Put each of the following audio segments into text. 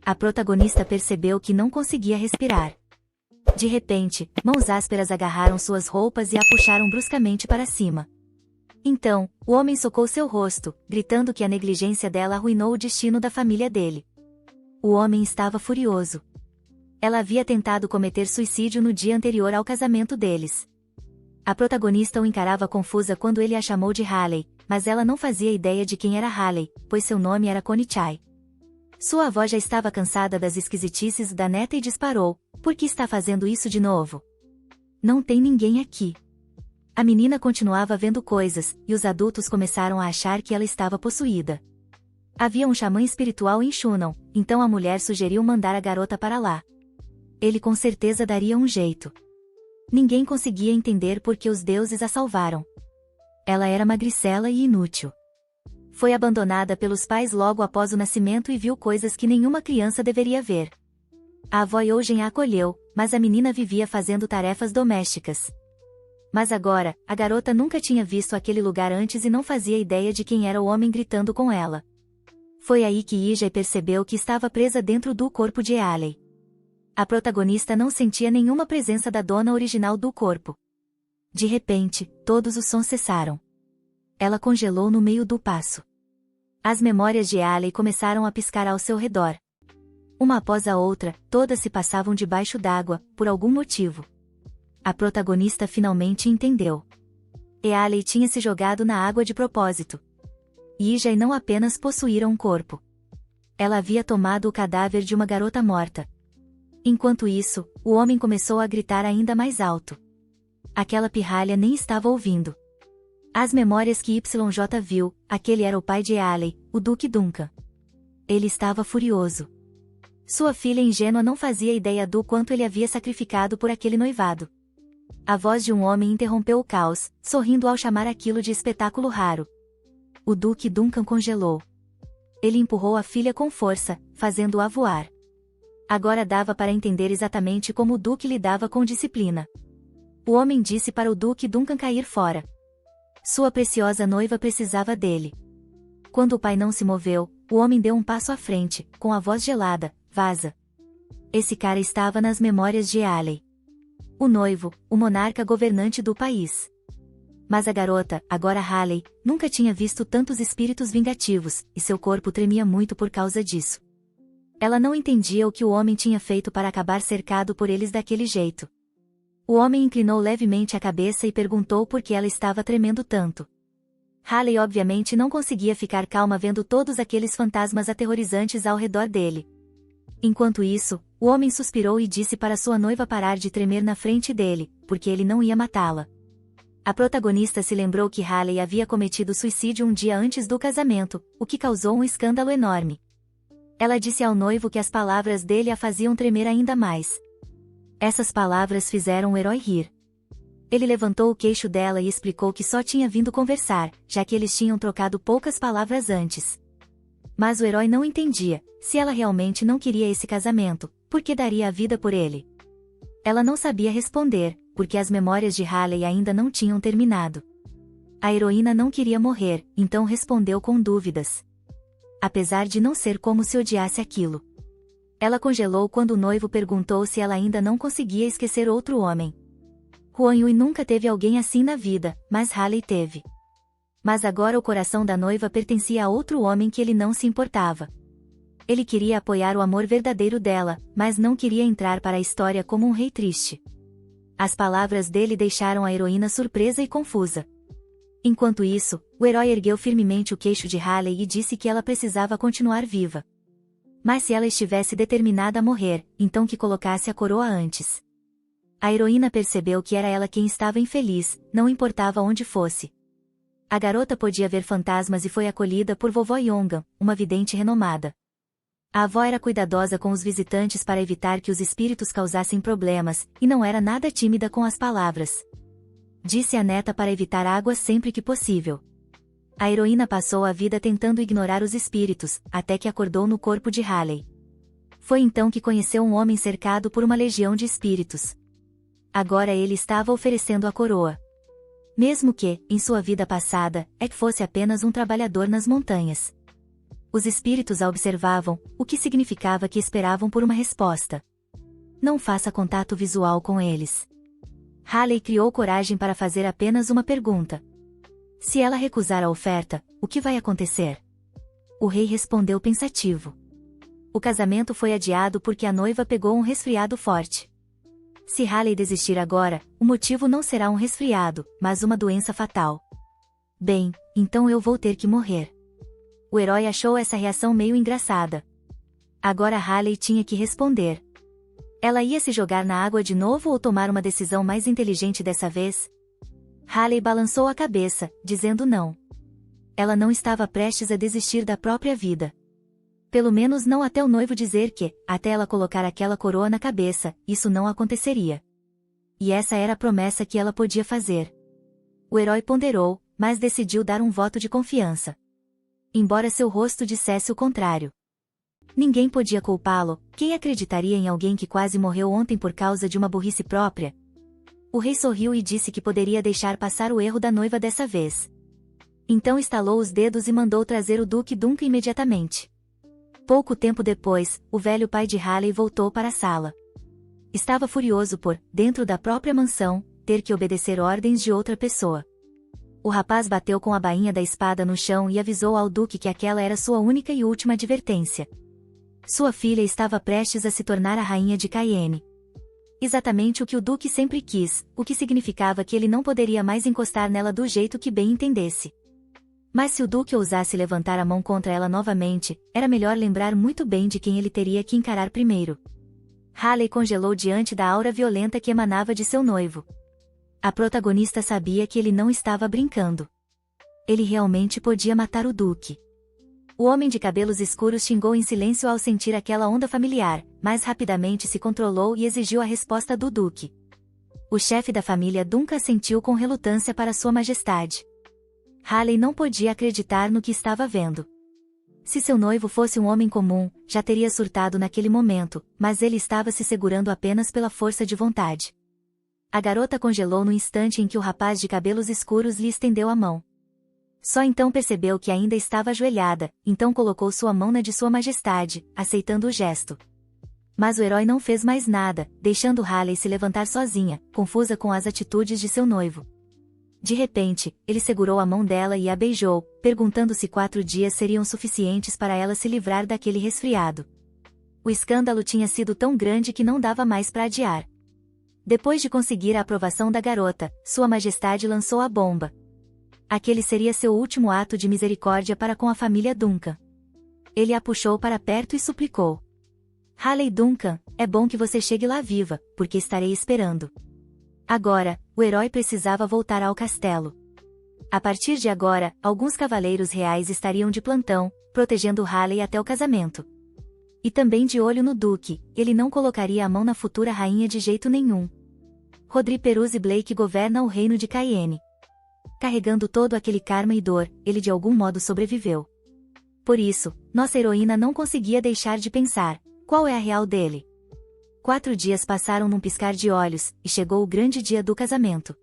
A protagonista percebeu que não conseguia respirar. De repente, mãos ásperas agarraram suas roupas e a puxaram bruscamente para cima. Então, o homem socou seu rosto, gritando que a negligência dela arruinou o destino da família dele. O homem estava furioso. Ela havia tentado cometer suicídio no dia anterior ao casamento deles. A protagonista o encarava confusa quando ele a chamou de Haley, mas ela não fazia ideia de quem era Haley, pois seu nome era Konichiai. Sua avó já estava cansada das esquisitices da neta e disparou: "Por que está fazendo isso de novo? Não tem ninguém aqui." A menina continuava vendo coisas, e os adultos começaram a achar que ela estava possuída. Havia um xamã espiritual em Shunon, então a mulher sugeriu mandar a garota para lá. Ele com certeza daria um jeito. Ninguém conseguia entender por que os deuses a salvaram. Ela era magricela e inútil. Foi abandonada pelos pais logo após o nascimento e viu coisas que nenhuma criança deveria ver. A avó Yogen a acolheu, mas a menina vivia fazendo tarefas domésticas. Mas agora, a garota nunca tinha visto aquele lugar antes e não fazia ideia de quem era o homem gritando com ela. Foi aí que Ijai percebeu que estava presa dentro do corpo de Haley. A protagonista não sentia nenhuma presença da dona original do corpo. De repente, todos os sons cessaram. Ela congelou no meio do passo. As memórias de Haley começaram a piscar ao seu redor. Uma após a outra, todas se passavam debaixo d'água, por algum motivo. A protagonista finalmente entendeu. Haley tinha se jogado na água de propósito. Ijai não apenas possuíra um corpo. Ela havia tomado o cadáver de uma garota morta. Enquanto isso, o homem começou a gritar ainda mais alto. Aquela pirralha nem estava ouvindo. As memórias que YJ viu, aquele era o pai de Haley, o Duque Duncan. Ele estava furioso. Sua filha ingênua não fazia ideia do quanto ele havia sacrificado por aquele noivado. A voz de um homem interrompeu o caos, sorrindo ao chamar aquilo de espetáculo raro. O Duque Duncan congelou. Ele empurrou a filha com força, fazendo-a voar. Agora dava para entender exatamente como o Duque lidava com disciplina. O homem disse para o Duque Duncan cair fora. Sua preciosa noiva precisava dele. Quando o pai não se moveu, o homem deu um passo à frente, com a voz gelada: "Vaza." Esse cara estava nas memórias de Haley. O noivo, o monarca governante do país. Mas a garota, agora Haley, nunca tinha visto tantos espíritos vingativos, e seu corpo tremia muito por causa disso. Ela não entendia o que o homem tinha feito para acabar cercado por eles daquele jeito. O homem inclinou levemente a cabeça e perguntou por que ela estava tremendo tanto. Haley obviamente não conseguia ficar calma vendo todos aqueles fantasmas aterrorizantes ao redor dele. Enquanto isso, o homem suspirou e disse para sua noiva parar de tremer na frente dele, porque ele não ia matá-la. A protagonista se lembrou que Haley havia cometido suicídio um dia antes do casamento, o que causou um escândalo enorme. Ela disse ao noivo que as palavras dele a faziam tremer ainda mais. Essas palavras fizeram o herói rir. Ele levantou o queixo dela e explicou que só tinha vindo conversar, já que eles tinham trocado poucas palavras antes. Mas o herói não entendia: se ela realmente não queria esse casamento, por que daria a vida por ele? Ela não sabia responder, porque as memórias de Haley ainda não tinham terminado. A heroína não queria morrer, então respondeu com dúvidas. Apesar de não ser como se odiasse aquilo. Ela congelou quando o noivo perguntou se ela ainda não conseguia esquecer outro homem. Huan Yui nunca teve alguém assim na vida, mas Haley teve. Mas agora o coração da noiva pertencia a outro homem que ele não se importava. Ele queria apoiar o amor verdadeiro dela, mas não queria entrar para a história como um rei triste. As palavras dele deixaram a heroína surpresa e confusa. Enquanto isso, o herói ergueu firmemente o queixo de Haley e disse que ela precisava continuar viva. Mas se ela estivesse determinada a morrer, então que colocasse a coroa antes. A heroína percebeu que era ela quem estava infeliz, não importava onde fosse. A garota podia ver fantasmas e foi acolhida por vovó Yongan, uma vidente renomada. A avó era cuidadosa com os visitantes para evitar que os espíritos causassem problemas, e não era nada tímida com as palavras. Disse à neta para evitar água sempre que possível. A heroína passou a vida tentando ignorar os espíritos, até que acordou no corpo de Haley. Foi então que conheceu um homem cercado por uma legião de espíritos. Agora ele estava oferecendo a coroa. Mesmo que, em sua vida passada, fosse apenas um trabalhador nas montanhas. Os espíritos a observavam, o que significava que esperavam por uma resposta. Não faça contato visual com eles. Halley criou coragem para fazer apenas uma pergunta. Se ela recusar a oferta, o que vai acontecer? O rei respondeu pensativo. O casamento foi adiado porque a noiva pegou um resfriado forte. Se Halley desistir agora, o motivo não será um resfriado, mas uma doença fatal. Bem, então eu vou ter que morrer. O herói achou essa reação meio engraçada. Agora Halley tinha que responder. Ela ia se jogar na água de novo ou tomar uma decisão mais inteligente dessa vez? Halley balançou a cabeça, dizendo não. Ela não estava prestes a desistir da própria vida. Pelo menos não até o noivo dizer que, até ela colocar aquela coroa na cabeça, isso não aconteceria. E essa era a promessa que ela podia fazer. O herói ponderou, mas decidiu dar um voto de confiança. Embora seu rosto dissesse o contrário. Ninguém podia culpá-lo, quem acreditaria em alguém que quase morreu ontem por causa de uma burrice própria? O rei sorriu e disse que poderia deixar passar o erro da noiva dessa vez. Então estalou os dedos e mandou trazer o Duque Duncan imediatamente. Pouco tempo depois, o velho pai de Halley voltou para a sala. Estava furioso por, dentro da própria mansão, ter que obedecer ordens de outra pessoa. O rapaz bateu com a bainha da espada no chão e avisou ao duque que aquela era sua única e última advertência. Sua filha estava prestes a se tornar a rainha de Cayenne. Exatamente o que o duque sempre quis, o que significava que ele não poderia mais encostar nela do jeito que bem entendesse. Mas se o duque ousasse levantar a mão contra ela novamente, era melhor lembrar muito bem de quem ele teria que encarar primeiro. Halley congelou diante da aura violenta que emanava de seu noivo. A protagonista sabia que ele não estava brincando. Ele realmente podia matar o duque. O homem de cabelos escuros xingou em silêncio ao sentir aquela onda familiar, mas rapidamente se controlou e exigiu a resposta do duque. O chefe da família Duncan assentiu com relutância para sua majestade. Halley não podia acreditar no que estava vendo. Se seu noivo fosse um homem comum, já teria surtado naquele momento, mas ele estava se segurando apenas pela força de vontade. A garota congelou no instante em que o rapaz de cabelos escuros lhe estendeu a mão. Só então percebeu que ainda estava ajoelhada, então colocou sua mão na de sua majestade, aceitando o gesto. Mas o herói não fez mais nada, deixando Halley se levantar sozinha, confusa com as atitudes de seu noivo. De repente, ele segurou a mão dela e a beijou, perguntando se 4 dias seriam suficientes para ela se livrar daquele resfriado. O escândalo tinha sido tão grande que não dava mais para adiar. Depois de conseguir a aprovação da garota, Sua Majestade lançou a bomba. Aquele seria seu último ato de misericórdia para com a família Duncan. Ele a puxou para perto e suplicou. Halley Duncan, é bom que você chegue lá viva, porque estarei esperando. Agora, o herói precisava voltar ao castelo. A partir de agora, alguns cavaleiros reais estariam de plantão, protegendo Halley até o casamento. E também de olho no duque, ele não colocaria a mão na futura rainha de jeito nenhum. Rodri Peruzzi Blake governa o reino de Cayenne. Carregando todo aquele karma e dor, ele de algum modo sobreviveu. Por isso, nossa heroína não conseguia deixar de pensar, qual é a real dele? 4 dias passaram num piscar de olhos, e chegou o grande dia do casamento.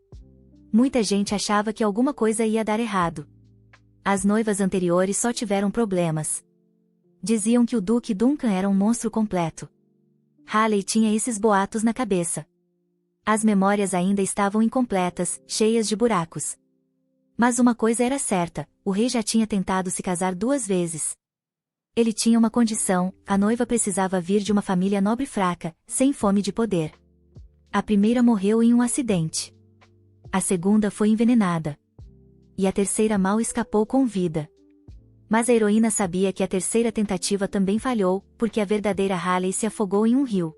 Muita gente achava que alguma coisa ia dar errado. As noivas anteriores só tiveram problemas. Diziam que o Duque Duncan era um monstro completo. Halley tinha esses boatos na cabeça. As memórias ainda estavam incompletas, cheias de buracos. Mas uma coisa era certa, o rei já tinha tentado se casar 2 vezes. Ele tinha uma condição, a noiva precisava vir de uma família nobre fraca, sem fome de poder. A primeira morreu em um acidente. A segunda foi envenenada. E a terceira mal escapou com vida. Mas a heroína sabia que a terceira tentativa também falhou, porque a verdadeira Halley se afogou em um rio.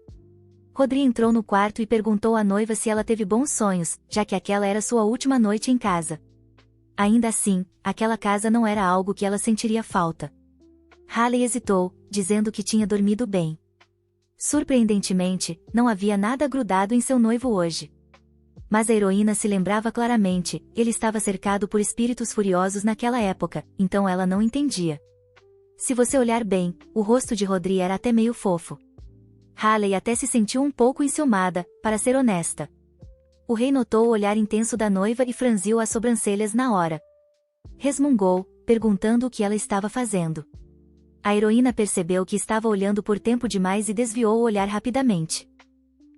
Rodri entrou no quarto e perguntou à noiva se ela teve bons sonhos, já que aquela era sua última noite em casa. Ainda assim, aquela casa não era algo que ela sentiria falta. Halley hesitou, dizendo que tinha dormido bem. Surpreendentemente, não havia nada grudado em seu noivo hoje. Mas a heroína se lembrava claramente, ele estava cercado por espíritos furiosos naquela época, então ela não entendia. Se você olhar bem, o rosto de Rodri era até meio fofo. Halley até se sentiu um pouco enciumada, para ser honesta. O rei notou o olhar intenso da noiva e franziu as sobrancelhas na hora. Resmungou, perguntando o que ela estava fazendo. A heroína percebeu que estava olhando por tempo demais e desviou o olhar rapidamente.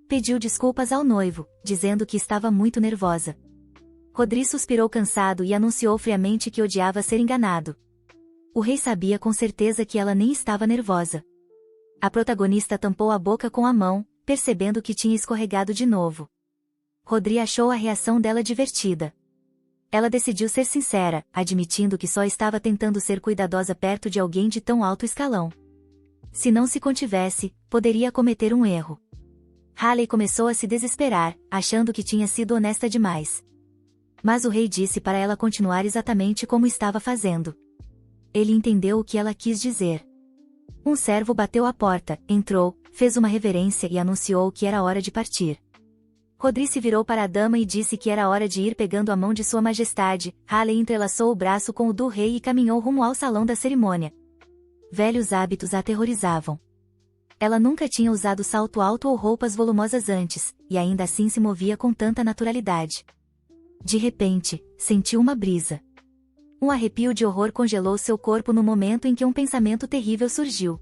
Pediu desculpas ao noivo, dizendo que estava muito nervosa. Rodri suspirou cansado e anunciou friamente que odiava ser enganado. O rei sabia com certeza que ela nem estava nervosa. A protagonista tampou a boca com a mão, percebendo que tinha escorregado de novo. Rodri achou a reação dela divertida. Ela decidiu ser sincera, admitindo que só estava tentando ser cuidadosa perto de alguém de tão alto escalão. Se não se contivesse, poderia cometer um erro. Halley começou a se desesperar, achando que tinha sido honesta demais. Mas o rei disse para ela continuar exatamente como estava fazendo. Ele entendeu o que ela quis dizer. Um servo bateu à porta, entrou, fez uma reverência e anunciou que era hora de partir. Rodri se virou para a dama e disse que era hora de ir pegando a mão de sua majestade. Halley entrelaçou o braço com o do rei e caminhou rumo ao salão da cerimônia. Velhos hábitos a aterrorizavam. Ela nunca tinha usado salto alto ou roupas volumosas antes, e ainda assim se movia com tanta naturalidade. De repente, sentiu uma brisa. Um arrepio de horror congelou seu corpo no momento em que um pensamento terrível surgiu.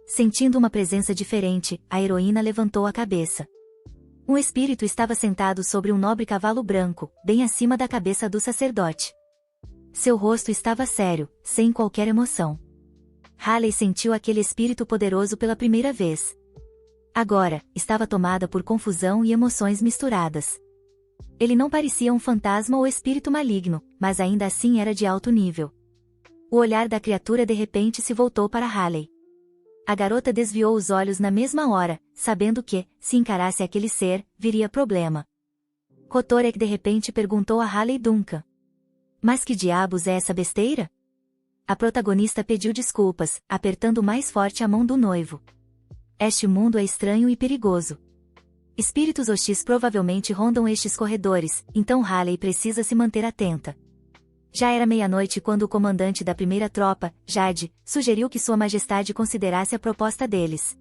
Sentindo uma presença diferente, a heroína levantou a cabeça. Um espírito estava sentado sobre um nobre cavalo branco, bem acima da cabeça do sacerdote. Seu rosto estava sério, sem qualquer emoção. Halley sentiu aquele espírito poderoso pela primeira vez. Agora, estava tomada por confusão e emoções misturadas. Ele não parecia um fantasma ou espírito maligno, mas ainda assim era de alto nível. O olhar da criatura de repente se voltou para Halley. A garota desviou os olhos na mesma hora, sabendo que, se encarasse aquele ser, viria problema. Kotorek de repente perguntou a Halley Duncan. Mas que diabos é essa besteira? A protagonista pediu desculpas, apertando mais forte a mão do noivo. Este mundo é estranho e perigoso. Espíritos hostis provavelmente rondam estes corredores, então Halley precisa se manter atenta. Já era meia-noite quando o comandante da primeira tropa, Jade, sugeriu que Sua Majestade considerasse a proposta deles.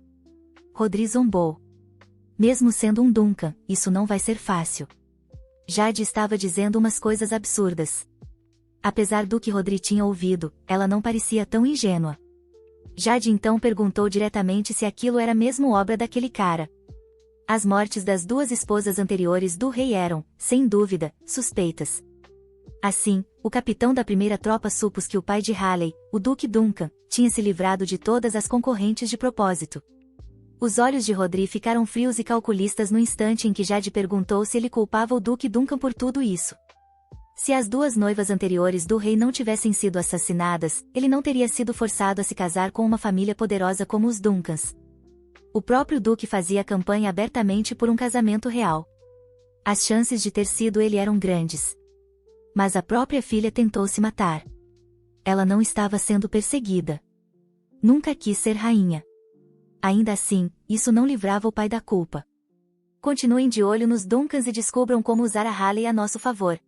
Rodri zombou. Mesmo sendo um Duncan, isso não vai ser fácil. Jade estava dizendo umas coisas absurdas. Apesar do que Rodri tinha ouvido, ela não parecia tão ingênua. Jade então perguntou diretamente se aquilo era mesmo obra daquele cara. As mortes das duas esposas anteriores do rei eram, sem dúvida, suspeitas. Assim, o capitão da primeira tropa supôs que o pai de Halley, o Duque Duncan, tinha se livrado de todas as concorrentes de propósito. Os olhos de Rodri ficaram frios e calculistas no instante em que Jade perguntou se ele culpava o Duque Duncan por tudo isso. Se as duas noivas anteriores do rei não tivessem sido assassinadas, ele não teria sido forçado a se casar com uma família poderosa como os Duncans. O próprio Duque fazia campanha abertamente por um casamento real. As chances de ter sido ele eram grandes. Mas a própria filha tentou se matar. Ela não estava sendo perseguida. Nunca quis ser rainha. Ainda assim, isso não livrava o pai da culpa. Continuem de olho nos Duncans e descubram como usar a Halley a nosso favor.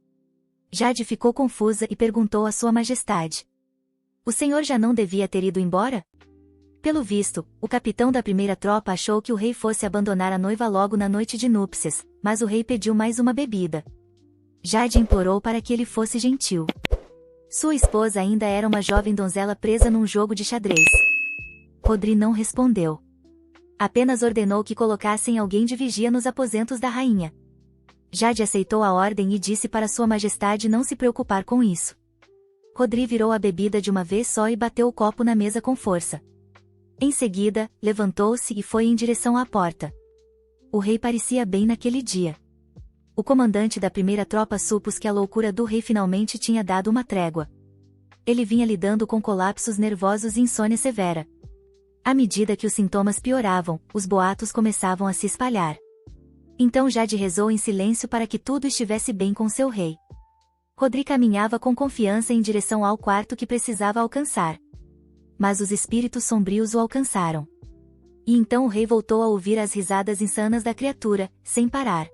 Jade ficou confusa e perguntou a Sua Majestade. O senhor já não devia ter ido embora? Pelo visto, o capitão da primeira tropa achou que o rei fosse abandonar a noiva logo na noite de núpcias, mas o rei pediu mais uma bebida. Jade implorou para que ele fosse gentil. Sua esposa ainda era uma jovem donzela presa num jogo de xadrez. Rodri não respondeu. Apenas ordenou que colocassem alguém de vigia nos aposentos da rainha. Jade aceitou a ordem e disse para Sua Majestade não se preocupar com isso. Rodri virou a bebida de uma vez só e bateu o copo na mesa com força. Em seguida, levantou-se e foi em direção à porta. O rei parecia bem naquele dia. O comandante da primeira tropa supôs que a loucura do rei finalmente tinha dado uma trégua. Ele vinha lidando com colapsos nervosos e insônia severa. À medida que os sintomas pioravam, os boatos começavam a se espalhar. Então Jade rezou em silêncio para que tudo estivesse bem com seu rei. Rodri caminhava com confiança em direção ao quarto que precisava alcançar. Mas os espíritos sombrios o alcançaram. E então o rei voltou a ouvir as risadas insanas da criatura, sem parar.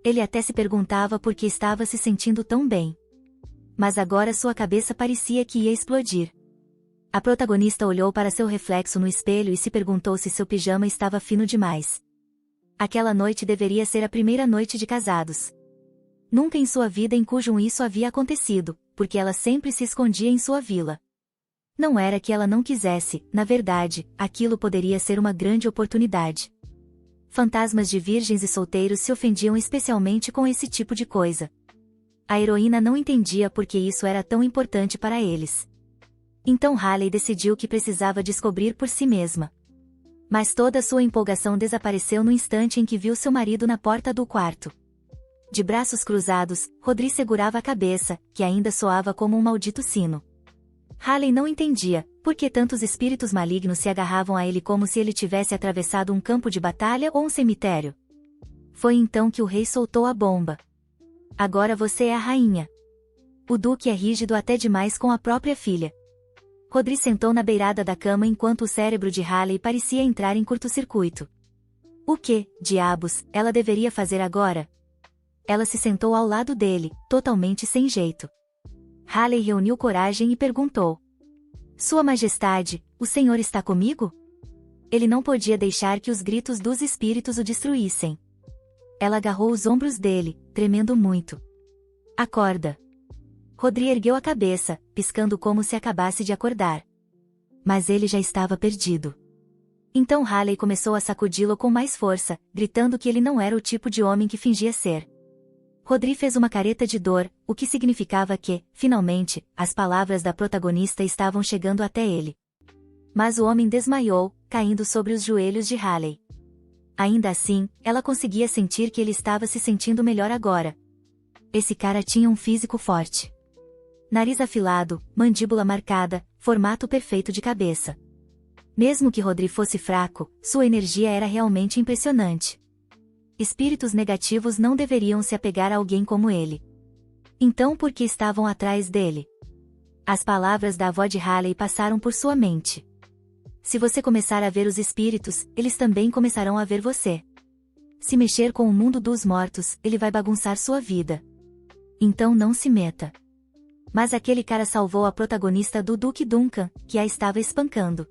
Ele até se perguntava por que estava se sentindo tão bem. Mas agora sua cabeça parecia que ia explodir. A protagonista olhou para seu reflexo no espelho e se perguntou se seu pijama estava fino demais. Aquela noite deveria ser a primeira noite de casados. Nunca em sua vida em cujo isso havia acontecido, porque ela sempre se escondia em sua vila. Não era que ela não quisesse, na verdade, aquilo poderia ser uma grande oportunidade. Fantasmas de virgens e solteiros se ofendiam especialmente com esse tipo de coisa. A heroína não entendia por que isso era tão importante para eles. Então Haley decidiu que precisava descobrir por si mesma. Mas toda sua empolgação desapareceu no instante em que viu seu marido na porta do quarto. De braços cruzados, Rodri segurava a cabeça, que ainda soava como um maldito sino. Haley não entendia por que tantos espíritos malignos se agarravam a ele como se ele tivesse atravessado um campo de batalha ou um cemitério. Foi então que o rei soltou a bomba. Agora você é a rainha. O duque é rígido até demais com a própria filha. Rodri sentou na beirada da cama enquanto o cérebro de Haley parecia entrar em curto-circuito. O que, diabos, ela deveria fazer agora? Ela se sentou ao lado dele, totalmente sem jeito. Haley reuniu coragem e perguntou: Sua Majestade, o senhor está comigo? Ele não podia deixar que os gritos dos espíritos o destruíssem. Ela agarrou os ombros dele, tremendo muito. Acorda. Rodri ergueu a cabeça, piscando como se acabasse de acordar. Mas ele já estava perdido. Então Haley começou a sacudi-lo com mais força, gritando que ele não era o tipo de homem que fingia ser. Rodri fez uma careta de dor, o que significava que, finalmente, as palavras da protagonista estavam chegando até ele. Mas o homem desmaiou, caindo sobre os joelhos de Haley. Ainda assim, ela conseguia sentir que ele estava se sentindo melhor agora. Esse cara tinha um físico forte. Nariz afilado, mandíbula marcada, formato perfeito de cabeça. Mesmo que Rodri fosse fraco, sua energia era realmente impressionante. Espíritos negativos não deveriam se apegar a alguém como ele. Então por que estavam atrás dele? As palavras da avó de Haley passaram por sua mente. Se você começar a ver os espíritos, eles também começarão a ver você. Se mexer com o mundo dos mortos, ele vai bagunçar sua vida. Então não se meta. Mas aquele cara salvou a protagonista do Duque Duncan, que a estava espancando.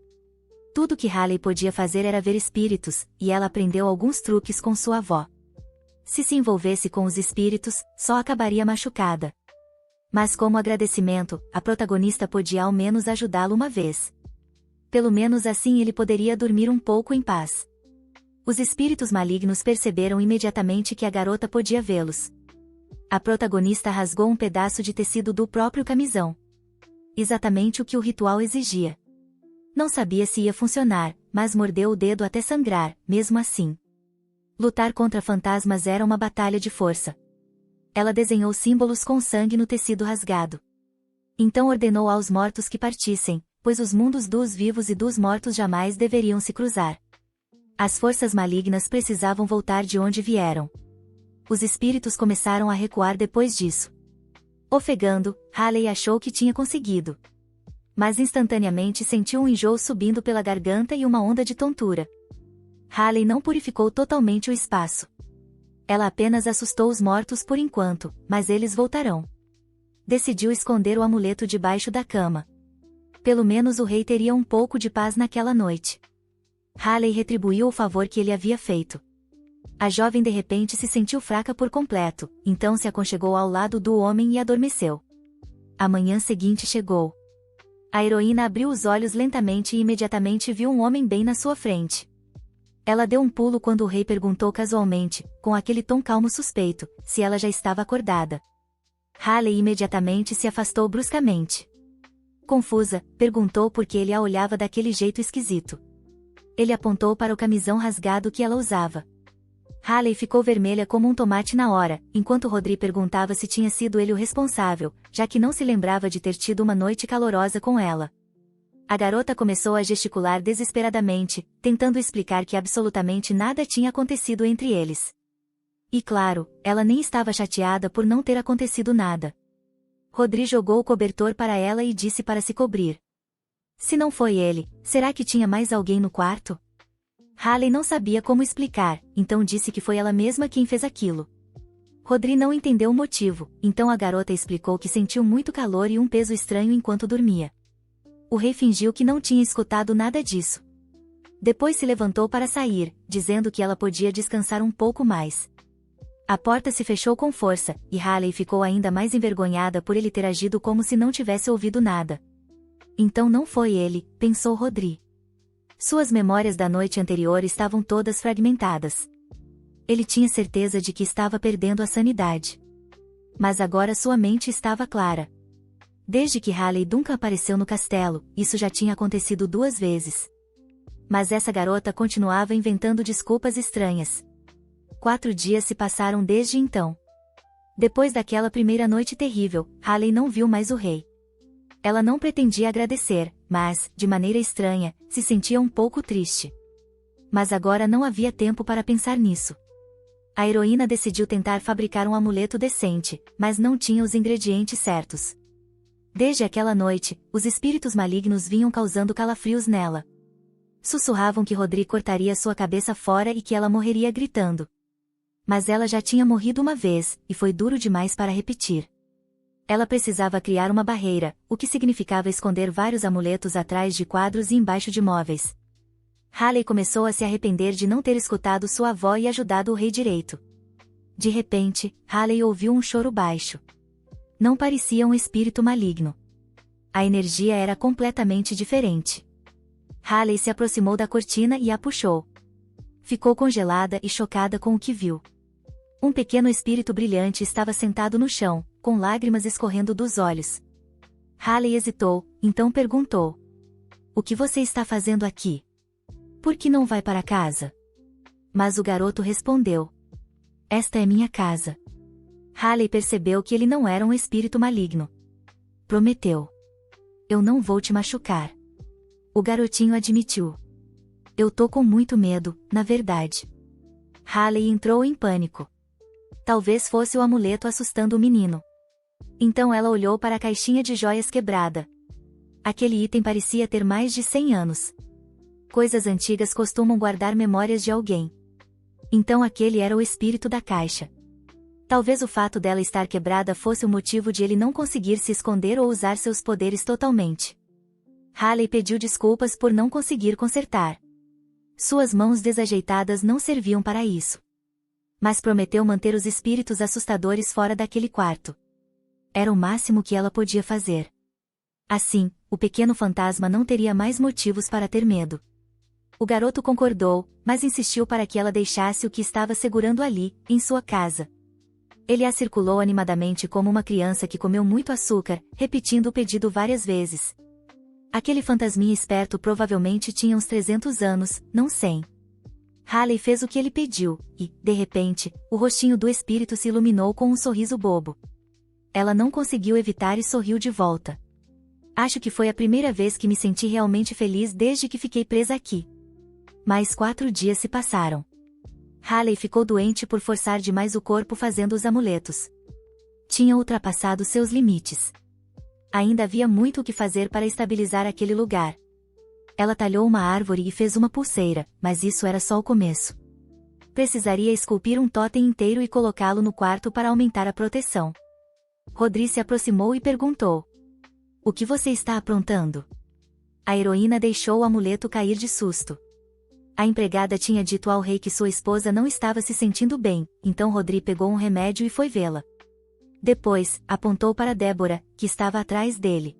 Tudo que Haley podia fazer era ver espíritos, e ela aprendeu alguns truques com sua avó. Se envolvesse com os espíritos, só acabaria machucada. Mas como agradecimento, a protagonista podia ao menos ajudá-lo uma vez. Pelo menos assim ele poderia dormir um pouco em paz. Os espíritos malignos perceberam imediatamente que a garota podia vê-los. A protagonista rasgou um pedaço de tecido do próprio camisão. Exatamente o que o ritual exigia. Não sabia se ia funcionar, mas mordeu o dedo até sangrar, mesmo assim. Lutar contra fantasmas era uma batalha de força. Ela desenhou símbolos com sangue no tecido rasgado. Então ordenou aos mortos que partissem, pois os mundos dos vivos e dos mortos jamais deveriam se cruzar. As forças malignas precisavam voltar de onde vieram. Os espíritos começaram a recuar depois disso. Ofegando, Haley achou que tinha conseguido. Mas instantaneamente sentiu um enjoo subindo pela garganta e uma onda de tontura. Haley não purificou totalmente o espaço. Ela apenas assustou os mortos por enquanto, mas eles voltarão. Decidiu esconder o amuleto debaixo da cama. Pelo menos o rei teria um pouco de paz naquela noite. Haley retribuiu o favor que ele havia feito. A jovem de repente se sentiu fraca por completo, então se aconchegou ao lado do homem e adormeceu. A manhã seguinte chegou. A heroína abriu os olhos lentamente e imediatamente viu um homem bem na sua frente. Ela deu um pulo quando o rei perguntou casualmente, com aquele tom calmo suspeito, se ela já estava acordada. Haley imediatamente se afastou bruscamente. Confusa, perguntou por que ele a olhava daquele jeito esquisito. Ele apontou para o camisão rasgado que ela usava. Haley ficou vermelha como um tomate na hora, enquanto Rodri perguntava se tinha sido ele o responsável, já que não se lembrava de ter tido uma noite calorosa com ela. A garota começou a gesticular desesperadamente, tentando explicar que absolutamente nada tinha acontecido entre eles. E claro, ela nem estava chateada por não ter acontecido nada. Rodri jogou o cobertor para ela e disse para se cobrir. Se não foi ele, será que tinha mais alguém no quarto? Haley não sabia como explicar, então disse que foi ela mesma quem fez aquilo. Rodri não entendeu o motivo, então a garota explicou que sentiu muito calor e um peso estranho enquanto dormia. O rei fingiu que não tinha escutado nada disso. Depois se levantou para sair, dizendo que ela podia descansar um pouco mais. A porta se fechou com força, e Haley ficou ainda mais envergonhada por ele ter agido como se não tivesse ouvido nada. Então não foi ele, pensou Rodri. Suas memórias da noite anterior estavam todas fragmentadas. Ele tinha certeza de que estava perdendo a sanidade. Mas agora sua mente estava clara. Desde que Haley nunca apareceu no castelo, isso já tinha acontecido 2 vezes. Mas essa garota continuava inventando desculpas estranhas. 4 dias se passaram desde então. Depois daquela primeira noite terrível, Haley não viu mais o rei. Ela não pretendia agradecer, mas, de maneira estranha, se sentia um pouco triste. Mas agora não havia tempo para pensar nisso. A heroína decidiu tentar fabricar um amuleto decente, mas não tinha os ingredientes certos. Desde aquela noite, os espíritos malignos vinham causando calafrios nela. Sussurravam que Rodri cortaria sua cabeça fora e que ela morreria gritando. Mas ela já tinha morrido uma vez, e foi duro demais para repetir. Ela precisava criar uma barreira, o que significava esconder vários amuletos atrás de quadros e embaixo de móveis. Haley começou a se arrepender de não ter escutado sua avó e ajudado o rei direito. De repente, Haley ouviu um choro baixo. Não parecia um espírito maligno. A energia era completamente diferente. Haley se aproximou da cortina e a puxou. Ficou congelada e chocada com o que viu. Um pequeno espírito brilhante estava sentado no chão, com lágrimas escorrendo dos olhos. Haley hesitou, então perguntou: "O que você está fazendo aqui? Por que não vai para casa?" Mas o garoto respondeu: "Esta é minha casa." Haley percebeu que ele não era um espírito maligno. Prometeu: "Eu não vou te machucar." O garotinho admitiu: "Eu tô com muito medo, na verdade." Haley entrou em pânico. Talvez fosse o amuleto assustando o menino. Então ela olhou para a caixinha de joias quebrada. Aquele item parecia ter mais de 100 anos. Coisas antigas costumam guardar memórias de alguém. Então aquele era o espírito da caixa. Talvez o fato dela estar quebrada fosse o motivo de ele não conseguir se esconder ou usar seus poderes totalmente. Haley pediu desculpas por não conseguir consertar. Suas mãos desajeitadas não serviam para isso. Mas prometeu manter os espíritos assustadores fora daquele quarto. Era o máximo que ela podia fazer. Assim, o pequeno fantasma não teria mais motivos para ter medo. O garoto concordou, mas insistiu para que ela deixasse o que estava segurando ali, em sua casa. Ele a circulou animadamente como uma criança que comeu muito açúcar, repetindo o pedido várias vezes. Aquele fantasminha esperto provavelmente tinha uns 300 anos, não 100. Haley fez o que ele pediu, e, de repente, o rostinho do espírito se iluminou com um sorriso bobo. Ela não conseguiu evitar e sorriu de volta. "Acho que foi a primeira vez que me senti realmente feliz desde que fiquei presa aqui." Mais 4 dias se passaram. Haley ficou doente por forçar demais o corpo fazendo os amuletos. Tinha ultrapassado seus limites. Ainda havia muito o que fazer para estabilizar aquele lugar. Ela talhou uma árvore e fez uma pulseira, mas isso era só o começo. Precisaria esculpir um totem inteiro e colocá-lo no quarto para aumentar a proteção. Rodri se aproximou e perguntou: "O que você está aprontando?" A heroína deixou o amuleto cair de susto. A empregada tinha dito ao rei que sua esposa não estava se sentindo bem, então Rodri pegou um remédio e foi vê-la. Depois, apontou para Débora, que estava atrás dele.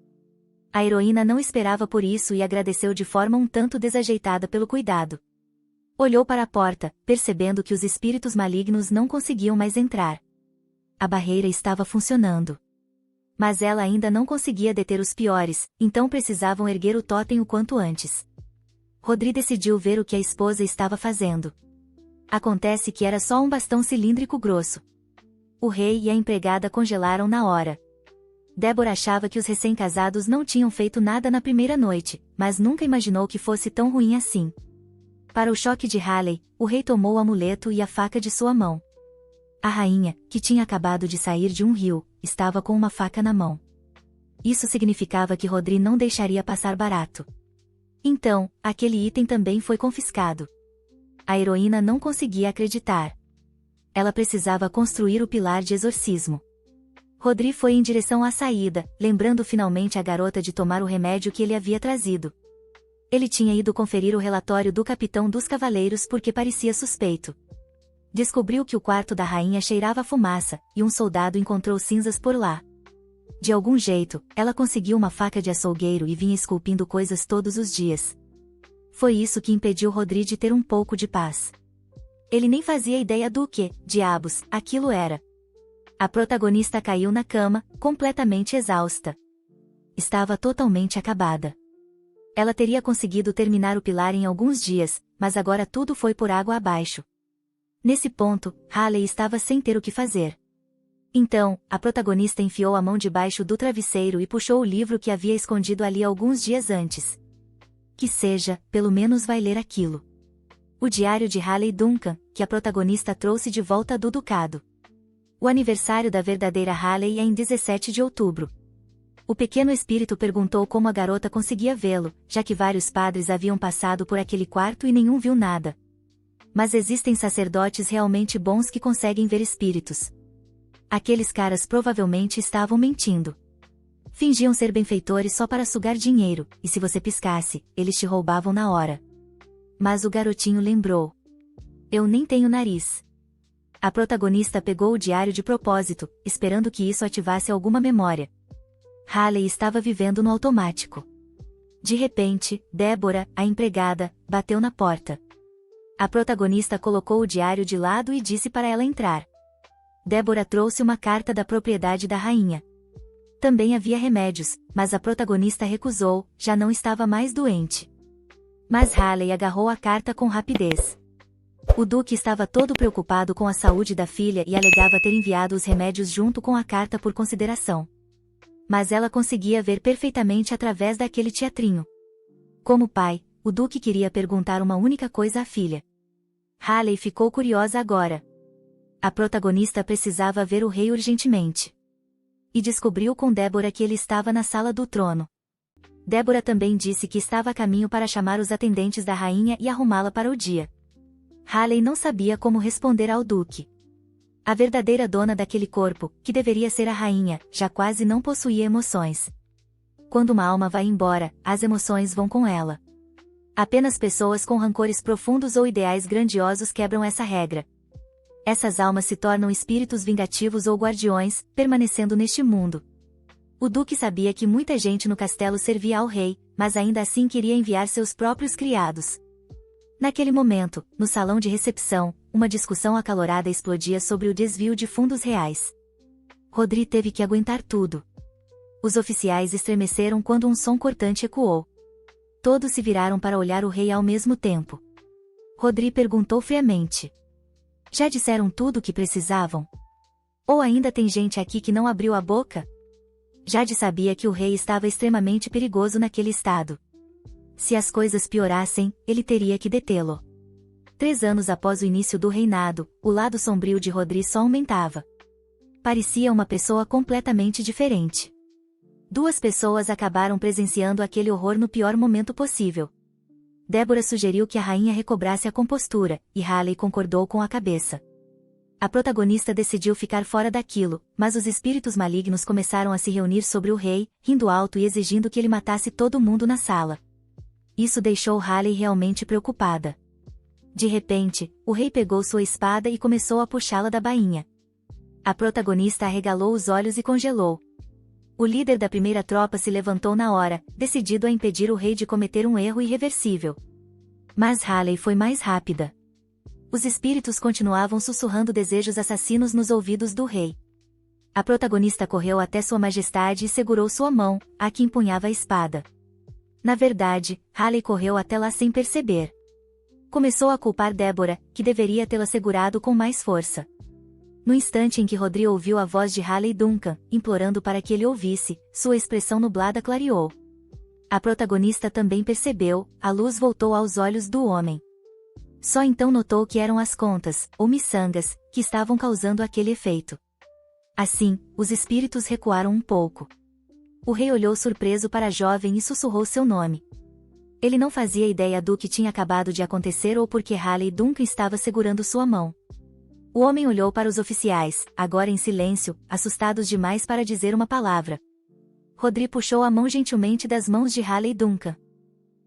A heroína não esperava por isso e agradeceu de forma um tanto desajeitada pelo cuidado. Olhou para a porta, percebendo que os espíritos malignos não conseguiam mais entrar. A barreira estava funcionando. Mas ela ainda não conseguia deter os piores, então precisavam erguer o totem o quanto antes. Rodri decidiu ver o que a esposa estava fazendo. Acontece que era só um bastão cilíndrico grosso. O rei e a empregada congelaram na hora. Débora achava que os recém-casados não tinham feito nada na primeira noite, mas nunca imaginou que fosse tão ruim assim. Para o choque de Haley, o rei tomou o amuleto e a faca de sua mão. A rainha, que tinha acabado de sair de um rio, estava com uma faca na mão. Isso significava que Rodri não deixaria passar barato. Então, aquele item também foi confiscado. A heroína não conseguia acreditar. Ela precisava construir o pilar de exorcismo. Rodri foi em direção à saída, lembrando finalmente a garota de tomar o remédio que ele havia trazido. Ele tinha ido conferir o relatório do capitão dos cavaleiros porque parecia suspeito. Descobriu que o quarto da rainha cheirava a fumaça, e um soldado encontrou cinzas por lá. De algum jeito, ela conseguiu uma faca de açougueiro e vinha esculpindo coisas todos os dias. Foi isso que impediu Rodri de ter um pouco de paz. Ele nem fazia ideia do que, diabos, aquilo era. A protagonista caiu na cama, completamente exausta. Estava totalmente acabada. Ela teria conseguido terminar o pilar em alguns dias, mas agora tudo foi por água abaixo. Nesse ponto, Haley estava sem ter o que fazer. Então, a protagonista enfiou a mão debaixo do travesseiro e puxou o livro que havia escondido ali alguns dias antes. Que seja, pelo menos vai ler aquilo. O diário de Haley Duncan, que a protagonista trouxe de volta do ducado. O aniversário da verdadeira Haley é em 17 de outubro. O pequeno espírito perguntou como a garota conseguia vê-lo, já que vários padres haviam passado por aquele quarto e nenhum viu nada. Mas existem sacerdotes realmente bons que conseguem ver espíritos. Aqueles caras provavelmente estavam mentindo. Fingiam ser benfeitores só para sugar dinheiro, e se você piscasse, eles te roubavam na hora. Mas o garotinho lembrou. Eu nem tenho nariz. A protagonista pegou o diário de propósito, esperando que isso ativasse alguma memória. Haley estava vivendo no automático. De repente, Débora, a empregada, bateu na porta. A protagonista colocou o diário de lado e disse para ela entrar. Débora trouxe uma carta da propriedade da rainha. Também havia remédios, mas a protagonista recusou, já não estava mais doente. Mas Haley agarrou a carta com rapidez. O duque estava todo preocupado com a saúde da filha e alegava ter enviado os remédios junto com a carta por consideração. Mas ela conseguia ver perfeitamente através daquele teatrinho. Como pai, o duque queria perguntar uma única coisa à filha. Haley ficou curiosa agora. A protagonista precisava ver o rei urgentemente. E descobriu com Débora que ele estava na sala do trono. Débora também disse que estava a caminho para chamar os atendentes da rainha e arrumá-la para o dia. Haley não sabia como responder ao duque. A verdadeira dona daquele corpo, que deveria ser a rainha, já quase não possuía emoções. Quando uma alma vai embora, as emoções vão com ela. Apenas pessoas com rancores profundos ou ideais grandiosos quebram essa regra. Essas almas se tornam espíritos vingativos ou guardiões, permanecendo neste mundo. O duque sabia que muita gente no castelo servia ao rei, mas ainda assim queria enviar seus próprios criados. Naquele momento, no salão de recepção, uma discussão acalorada explodia sobre o desvio de fundos reais. Rodri teve que aguentar tudo. Os oficiais estremeceram quando um som cortante ecoou. Todos se viraram para olhar o rei ao mesmo tempo. Rodri perguntou friamente. Já disseram tudo o que precisavam? Ou ainda tem gente aqui que não abriu a boca? Jade sabia que o rei estava extremamente perigoso naquele estado. Se as coisas piorassem, ele teria que detê-lo. 3 anos após o início do reinado, o lado sombrio de Rodri só aumentava. Parecia uma pessoa completamente diferente. 2 pessoas acabaram presenciando aquele horror no pior momento possível. Débora sugeriu que a rainha recobrasse a compostura, e Haley concordou com a cabeça. A protagonista decidiu ficar fora daquilo, mas os espíritos malignos começaram a se reunir sobre o rei, rindo alto e exigindo que ele matasse todo mundo na sala. Isso deixou Haley realmente preocupada. De repente, o rei pegou sua espada e começou a puxá-la da bainha. A protagonista arregalou os olhos e congelou. O líder da primeira tropa se levantou na hora, decidido a impedir o rei de cometer um erro irreversível. Mas Haley foi mais rápida. Os espíritos continuavam sussurrando desejos assassinos nos ouvidos do rei. A protagonista correu até Sua Majestade e segurou sua mão, a que empunhava a espada. Na verdade, Haley correu até lá sem perceber. Começou a culpar Débora, que deveria tê-la segurado com mais força. No instante em que Rodri ouviu a voz de Haley Duncan, implorando para que ele ouvisse, sua expressão nublada clareou. A protagonista também percebeu, a luz voltou aos olhos do homem. Só então notou que eram as contas, ou miçangas, que estavam causando aquele efeito. Assim, os espíritos recuaram um pouco. O rei olhou surpreso para a jovem e sussurrou seu nome. Ele não fazia ideia do que tinha acabado de acontecer ou por que Haley Duncan estava segurando sua mão. O homem olhou para os oficiais, agora em silêncio, assustados demais para dizer uma palavra. Rodri puxou a mão gentilmente das mãos de Haley Duncan.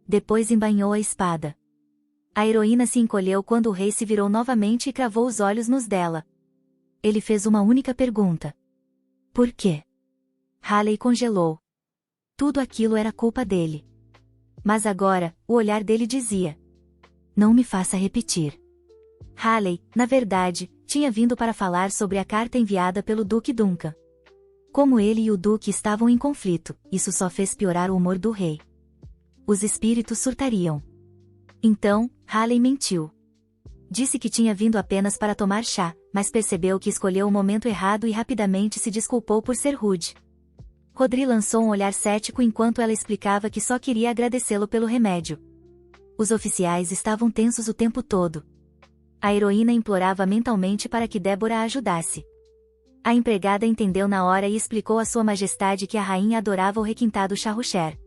Depois embainhou a espada. A heroína se encolheu quando o rei se virou novamente e cravou os olhos nos dela. Ele fez uma única pergunta. Por quê? Halley congelou. Tudo aquilo era culpa dele. Mas agora, o olhar dele dizia: não me faça repetir. Halley, na verdade, tinha vindo para falar sobre a carta enviada pelo Duque Duncan. Como ele e o Duque estavam em conflito, isso só fez piorar o humor do rei. Os espíritos surtariam. Então, Halley mentiu. Disse que tinha vindo apenas para tomar chá, mas percebeu que escolheu o momento errado e rapidamente se desculpou por ser rude. Rodri lançou um olhar cético enquanto ela explicava que só queria agradecê-lo pelo remédio. Os oficiais estavam tensos o tempo todo. A heroína implorava mentalmente para que Débora a ajudasse. A empregada entendeu na hora e explicou a Sua Majestade que a rainha adorava o requintado chá Rocher.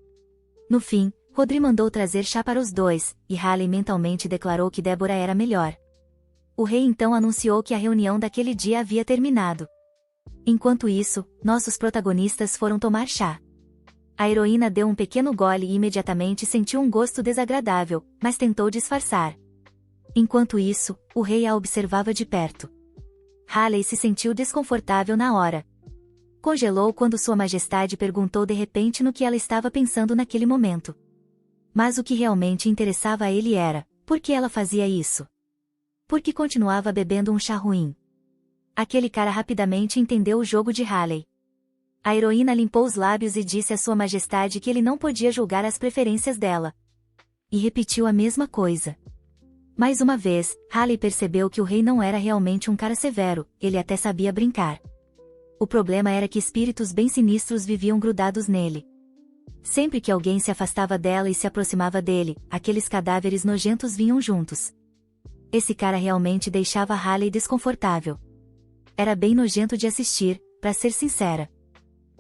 No fim, Rodri mandou trazer chá para os dois, e Halley mentalmente declarou que Débora era melhor. O rei então anunciou que a reunião daquele dia havia terminado. Enquanto isso, nossos protagonistas foram tomar chá. A heroína deu um pequeno gole e imediatamente sentiu um gosto desagradável, mas tentou disfarçar. Enquanto isso, o rei a observava de perto. Halley se sentiu desconfortável na hora. Congelou quando Sua Majestade perguntou de repente no que ela estava pensando naquele momento. Mas o que realmente interessava a ele era: por que ela fazia isso? Por que continuava bebendo um chá ruim? Aquele cara rapidamente entendeu o jogo de Halley. A heroína limpou os lábios e disse a Sua Majestade que ele não podia julgar as preferências dela. E repetiu a mesma coisa. Mais uma vez, Halley percebeu que o rei não era realmente um cara severo, ele até sabia brincar. O problema era que espíritos bem sinistros viviam grudados nele. Sempre que alguém se afastava dela e se aproximava dele, aqueles cadáveres nojentos vinham juntos. Esse cara realmente deixava Halley desconfortável. Era bem nojento de assistir, para ser sincera.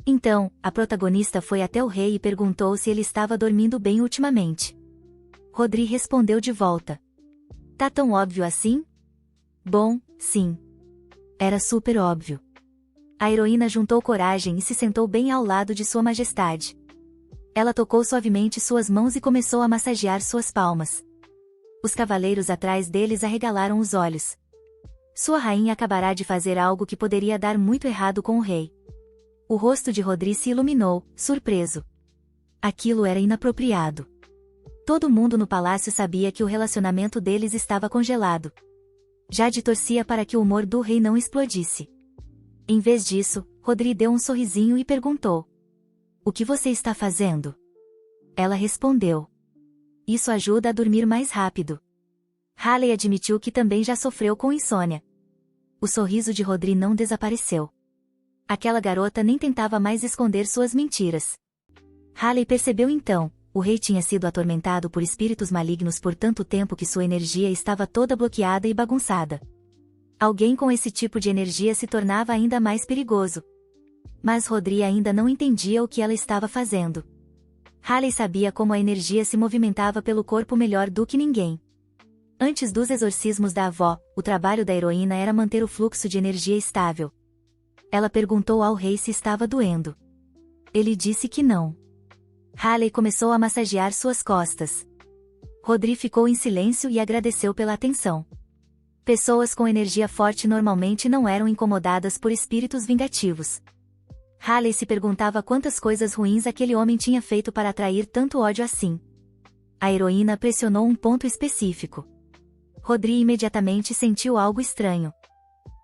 Então, a protagonista foi até o rei e perguntou se ele estava dormindo bem ultimamente. Rodri respondeu de volta: tá tão óbvio assim? Bom, sim. Era super óbvio. A heroína juntou coragem e se sentou bem ao lado de Sua Majestade. Ela tocou suavemente suas mãos e começou a massagear suas palmas. Os cavaleiros atrás deles arregalaram os olhos. Sua rainha acabará de fazer algo que poderia dar muito errado com o rei. O rosto de Rodri se iluminou, surpreso. Aquilo era inapropriado. Todo mundo no palácio sabia que o relacionamento deles estava congelado. Jade torcia para que o humor do rei não explodisse. Em vez disso, Rodri deu um sorrisinho e perguntou: o que você está fazendo? Ela respondeu: isso ajuda a dormir mais rápido. Halley admitiu que também já sofreu com insônia. O sorriso de Rodri não desapareceu. Aquela garota nem tentava mais esconder suas mentiras. Halley percebeu então: o rei tinha sido atormentado por espíritos malignos por tanto tempo que sua energia estava toda bloqueada e bagunçada. Alguém com esse tipo de energia se tornava ainda mais perigoso. Mas Rodri ainda não entendia o que ela estava fazendo. Halley sabia como a energia se movimentava pelo corpo melhor do que ninguém. Antes dos exorcismos da avó, o trabalho da heroína era manter o fluxo de energia estável. Ela perguntou ao rei se estava doendo. Ele disse que não. Halley começou a massagear suas costas. Rodri ficou em silêncio e agradeceu pela atenção. Pessoas com energia forte normalmente não eram incomodadas por espíritos vingativos. Halley se perguntava quantas coisas ruins aquele homem tinha feito para atrair tanto ódio assim. A heroína pressionou um ponto específico. Rodri imediatamente sentiu algo estranho.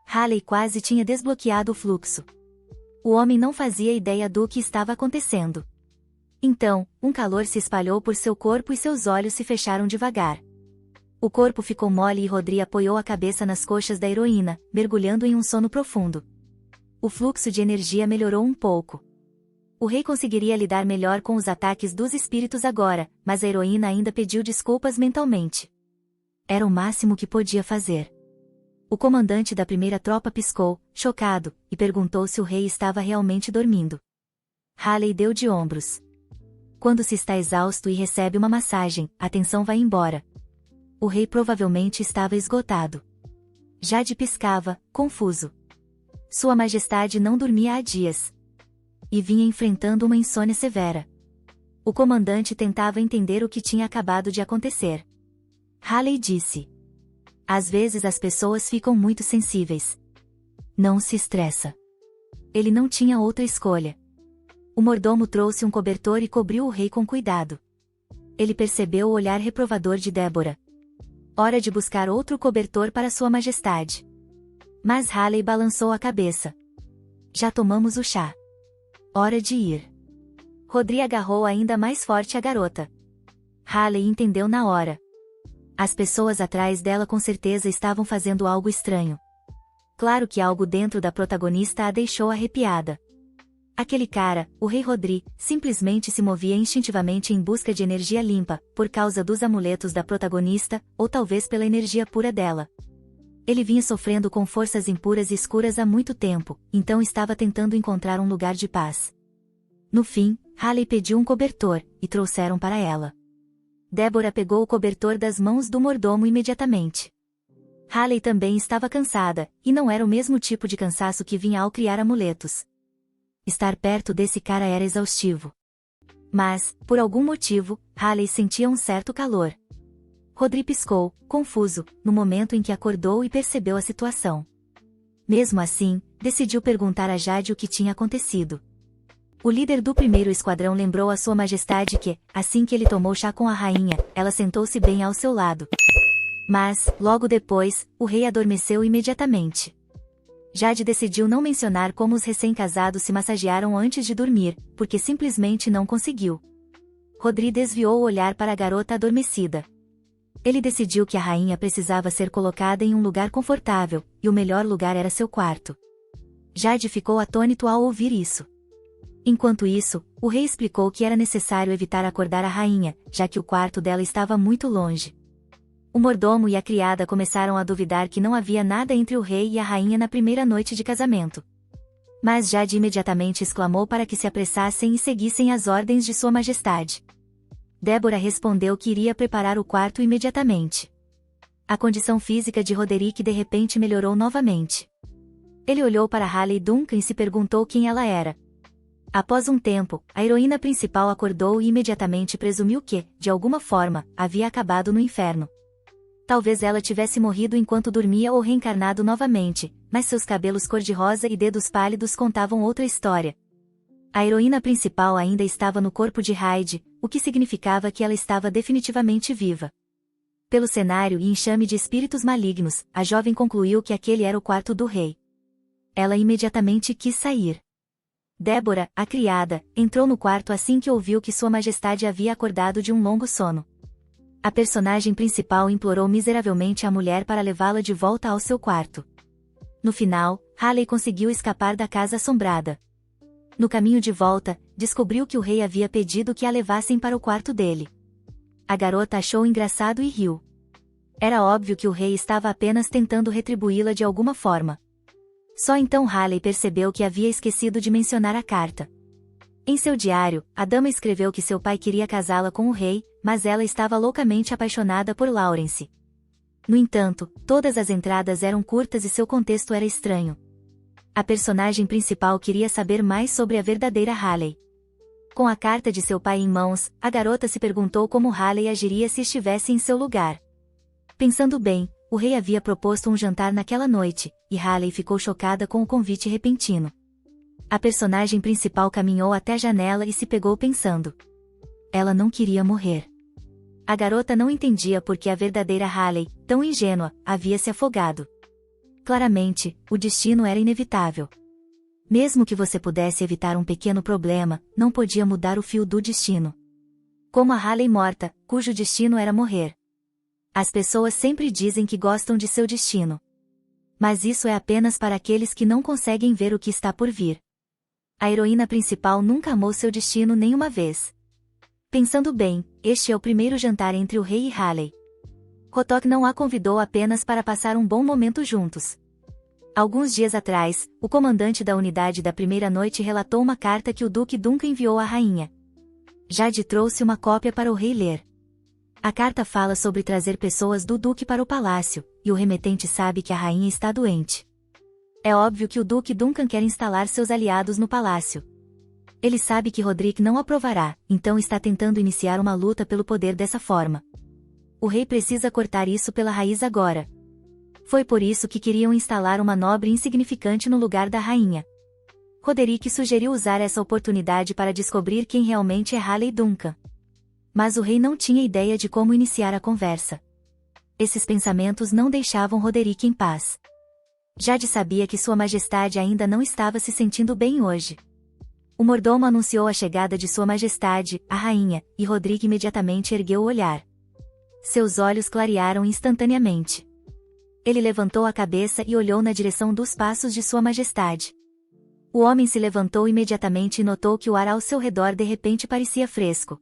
Halley quase tinha desbloqueado o fluxo. O homem não fazia ideia do que estava acontecendo. Então, um calor se espalhou por seu corpo e seus olhos se fecharam devagar. O corpo ficou mole e Rodri apoiou a cabeça nas coxas da heroína, mergulhando em um sono profundo. O fluxo de energia melhorou um pouco. O rei conseguiria lidar melhor com os ataques dos espíritos agora, mas a heroína ainda pediu desculpas mentalmente. Era o máximo que podia fazer. O comandante da primeira tropa piscou, chocado, e perguntou se o rei estava realmente dormindo. Halley deu de ombros. Quando se está exausto e recebe uma massagem, a tensão vai embora. O rei provavelmente estava esgotado. Jade piscava, confuso. Sua Majestade não dormia há dias. E vinha enfrentando uma insônia severa. O comandante tentava entender o que tinha acabado de acontecer. Halley disse: às vezes as pessoas ficam muito sensíveis. Não se estressa. Ele não tinha outra escolha. O mordomo trouxe um cobertor e cobriu o rei com cuidado. Ele percebeu o olhar reprovador de Débora. Hora de buscar outro cobertor para sua majestade. Mas Halley balançou a cabeça. Já tomamos o chá. Hora de ir. Rodri agarrou ainda mais forte a garota. Halley entendeu na hora. As pessoas atrás dela com certeza estavam fazendo algo estranho. Claro que algo dentro da protagonista a deixou arrepiada. Aquele cara, o rei Rodri, simplesmente se movia instintivamente em busca de energia limpa, por causa dos amuletos da protagonista, ou talvez pela energia pura dela. Ele vinha sofrendo com forças impuras e escuras há muito tempo, então estava tentando encontrar um lugar de paz. No fim, Halley pediu um cobertor, e trouxeram para ela. Débora pegou o cobertor das mãos do mordomo imediatamente. Halley também estava cansada, e não era o mesmo tipo de cansaço que vinha ao criar amuletos. Estar perto desse cara era exaustivo. Mas, por algum motivo, Halley sentia um certo calor. Rodri piscou, confuso, no momento em que acordou e percebeu a situação. Mesmo assim, decidiu perguntar a Jade o que tinha acontecido. O líder do primeiro esquadrão lembrou a sua majestade que, assim que ele tomou chá com a rainha, ela sentou-se bem ao seu lado. Mas, logo depois, o rei adormeceu imediatamente. Jade decidiu não mencionar como os recém-casados se massagearam antes de dormir, porque simplesmente não conseguiu. Rodri desviou o olhar para a garota adormecida. Ele decidiu que a rainha precisava ser colocada em um lugar confortável, e o melhor lugar era seu quarto. Jade ficou atônito ao ouvir isso. Enquanto isso, o rei explicou que era necessário evitar acordar a rainha, já que o quarto dela estava muito longe. O mordomo e a criada começaram a duvidar que não havia nada entre o rei e a rainha na primeira noite de casamento. Mas Jade imediatamente exclamou para que se apressassem e seguissem as ordens de sua majestade. Débora respondeu que iria preparar o quarto imediatamente. A condição física de Roderick de repente melhorou novamente. Ele olhou para Halley Duncan e se perguntou quem ela era. Após um tempo, a heroína principal acordou e imediatamente presumiu que, de alguma forma, havia acabado no inferno. Talvez ela tivesse morrido enquanto dormia ou reencarnado novamente, mas seus cabelos cor-de-rosa e dedos pálidos contavam outra história. A heroína principal ainda estava no corpo de Hyde, o que significava que ela estava definitivamente viva. Pelo cenário e enxame de espíritos malignos, a jovem concluiu que aquele era o quarto do rei. Ela imediatamente quis sair. Débora, a criada, entrou no quarto assim que ouviu que sua majestade havia acordado de um longo sono. A personagem principal implorou miseravelmente a mulher para levá-la de volta ao seu quarto. No final, Halley conseguiu escapar da casa assombrada. No caminho de volta, descobriu que o rei havia pedido que a levassem para o quarto dele. A garota achou engraçado e riu. Era óbvio que o rei estava apenas tentando retribuí-la de alguma forma. Só então Halley percebeu que havia esquecido de mencionar a carta. Em seu diário, a dama escreveu que seu pai queria casá-la com o rei, mas ela estava loucamente apaixonada por Lawrence. No entanto, todas as entradas eram curtas e seu contexto era estranho. A personagem principal queria saber mais sobre a verdadeira Halley. Com a carta de seu pai em mãos, a garota se perguntou como Halley agiria se estivesse em seu lugar. Pensando bem, o rei havia proposto um jantar naquela noite, e Halley ficou chocada com o convite repentino. A personagem principal caminhou até a janela e se pegou pensando. Ela não queria morrer. A garota não entendia por que a verdadeira Halley, tão ingênua, havia se afogado. Claramente, o destino era inevitável. Mesmo que você pudesse evitar um pequeno problema, não podia mudar o fio do destino. Como a Halley morta, cujo destino era morrer. As pessoas sempre dizem que gostam de seu destino. Mas isso é apenas para aqueles que não conseguem ver o que está por vir. A heroína principal nunca amou seu destino nenhuma vez. Pensando bem, este é o primeiro jantar entre o rei e Halley. Rotok não a convidou apenas para passar um bom momento juntos. Alguns dias atrás, o comandante da unidade da primeira noite relatou uma carta que o Duque Duncan enviou à rainha. Jade trouxe uma cópia para o rei ler. A carta fala sobre trazer pessoas do Duque para o palácio, e o remetente sabe que a rainha está doente. É óbvio que o Duque Duncan quer instalar seus aliados no palácio. Ele sabe que Roderick não aprovará, então está tentando iniciar uma luta pelo poder dessa forma. O rei precisa cortar isso pela raiz agora. Foi por isso que queriam instalar uma nobre insignificante no lugar da rainha. Roderick sugeriu usar essa oportunidade para descobrir quem realmente é Halley Duncan. Mas o rei não tinha ideia de como iniciar a conversa. Esses pensamentos não deixavam Roderick em paz. Jade sabia que Sua Majestade ainda não estava se sentindo bem hoje. O mordomo anunciou a chegada de Sua Majestade, a rainha, e Roderick imediatamente ergueu o olhar. Seus olhos clarearam instantaneamente. Ele levantou a cabeça e olhou na direção dos passos de Sua Majestade. O homem se levantou imediatamente e notou que o ar ao seu redor de repente parecia fresco.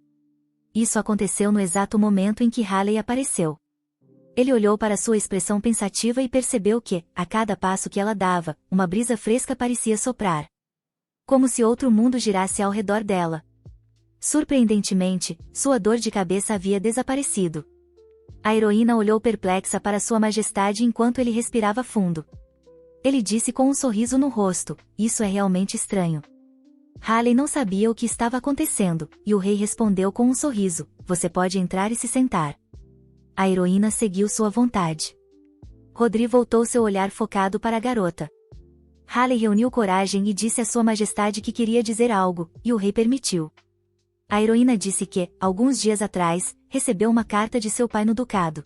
Isso aconteceu no exato momento em que Halley apareceu. Ele olhou para sua expressão pensativa e percebeu que, a cada passo que ela dava, uma brisa fresca parecia soprar. Como se outro mundo girasse ao redor dela. Surpreendentemente, sua dor de cabeça havia desaparecido. A heroína olhou perplexa para Sua Majestade enquanto ele respirava fundo. Ele disse com um sorriso no rosto, isso é realmente estranho. Halley não sabia o que estava acontecendo, e o rei respondeu com um sorriso, você pode entrar e se sentar. A heroína seguiu sua vontade. Rodri voltou seu olhar focado para a garota. Halley reuniu coragem e disse a Sua Majestade que queria dizer algo, e o rei permitiu. A heroína disse que, alguns dias atrás, recebeu uma carta de seu pai no ducado.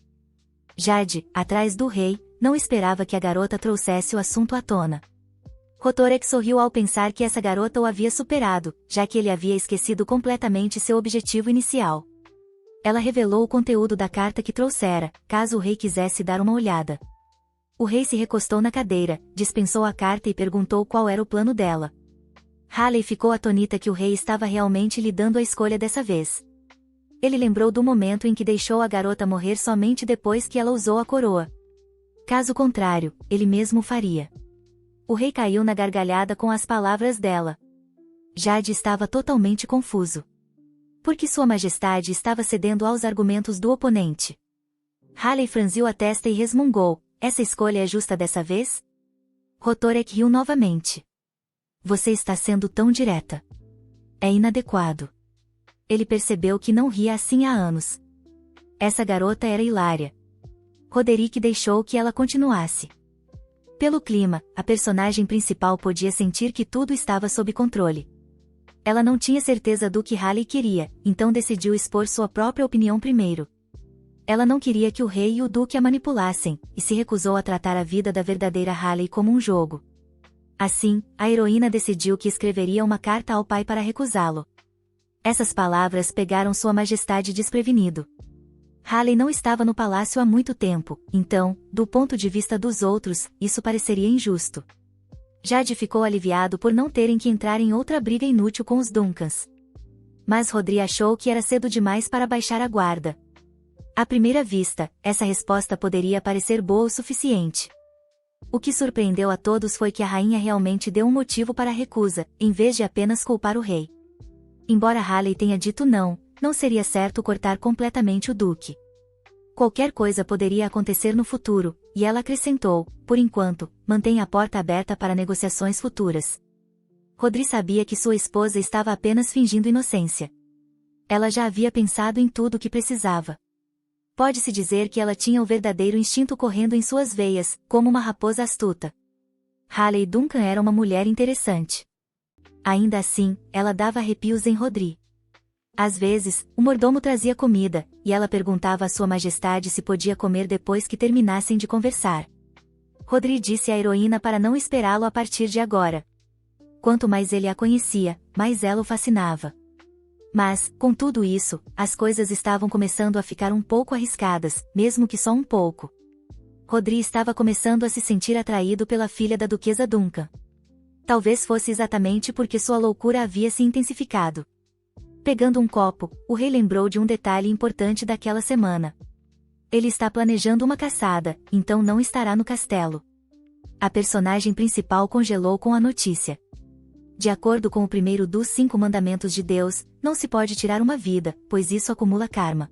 Jade, atrás do rei, não esperava que a garota trouxesse o assunto à tona. Rotorek sorriu ao pensar que essa garota o havia superado, já que ele havia esquecido completamente seu objetivo inicial. Ela revelou o conteúdo da carta que trouxera, caso o rei quisesse dar uma olhada. O rei se recostou na cadeira, dispensou a carta e perguntou qual era o plano dela. Halley ficou atonita que o rei estava realmente lhe dando a escolha dessa vez. Ele lembrou do momento em que deixou a garota morrer somente depois que ela usou a coroa. Caso contrário, ele mesmo faria. O rei caiu na gargalhada com as palavras dela. Jade estava totalmente confuso. Porque Sua Majestade estava cedendo aos argumentos do oponente. Halley franziu a testa e resmungou, essa escolha é justa dessa vez? Rotorek riu novamente. Você está sendo tão direta. É inadequado. Ele percebeu que não ria assim há anos. Essa garota era hilária. Roderick deixou que ela continuasse. Pelo clima, a personagem principal podia sentir que tudo estava sob controle. Ela não tinha certeza do que Halley queria, então decidiu expor sua própria opinião primeiro. Ela não queria que o rei e o duque a manipulassem, e se recusou a tratar a vida da verdadeira Halley como um jogo. Assim, a heroína decidiu que escreveria uma carta ao pai para recusá-lo. Essas palavras pegaram Sua Majestade desprevenido. Halley não estava no palácio há muito tempo, então, do ponto de vista dos outros, isso pareceria injusto. Jade ficou aliviado por não terem que entrar em outra briga inútil com os Duncans. Mas Rodri achou que era cedo demais para baixar a guarda. À primeira vista, essa resposta poderia parecer boa o suficiente. O que surpreendeu a todos foi que a rainha realmente deu um motivo para a recusa, em vez de apenas culpar o rei. Embora Halley tenha dito não, não seria certo cortar completamente o duque. Qualquer coisa poderia acontecer no futuro, e ela acrescentou, por enquanto, mantenha a porta aberta para negociações futuras. Rodri sabia que sua esposa estava apenas fingindo inocência. Ela já havia pensado em tudo o que precisava. Pode-se dizer que ela tinha o verdadeiro instinto correndo em suas veias, como uma raposa astuta. Halley Duncan era uma mulher interessante. Ainda assim, ela dava arrepios em Rodri. Às vezes, o mordomo trazia comida, e ela perguntava a Sua Majestade se podia comer depois que terminassem de conversar. Rodri disse à heroína para não esperá-lo a partir de agora. Quanto mais ele a conhecia, mais ela o fascinava. Mas, com tudo isso, as coisas estavam começando a ficar um pouco arriscadas, mesmo que só um pouco. Rodri estava começando a se sentir atraído pela filha da duquesa Duncan. Talvez fosse exatamente porque sua loucura havia se intensificado. Pegando um copo, o rei lembrou de um detalhe importante daquela semana. Ele está planejando uma caçada, então não estará no castelo. A personagem principal congelou com a notícia. De acordo com o primeiro dos 5 mandamentos de Deus, não se pode tirar uma vida, pois isso acumula karma.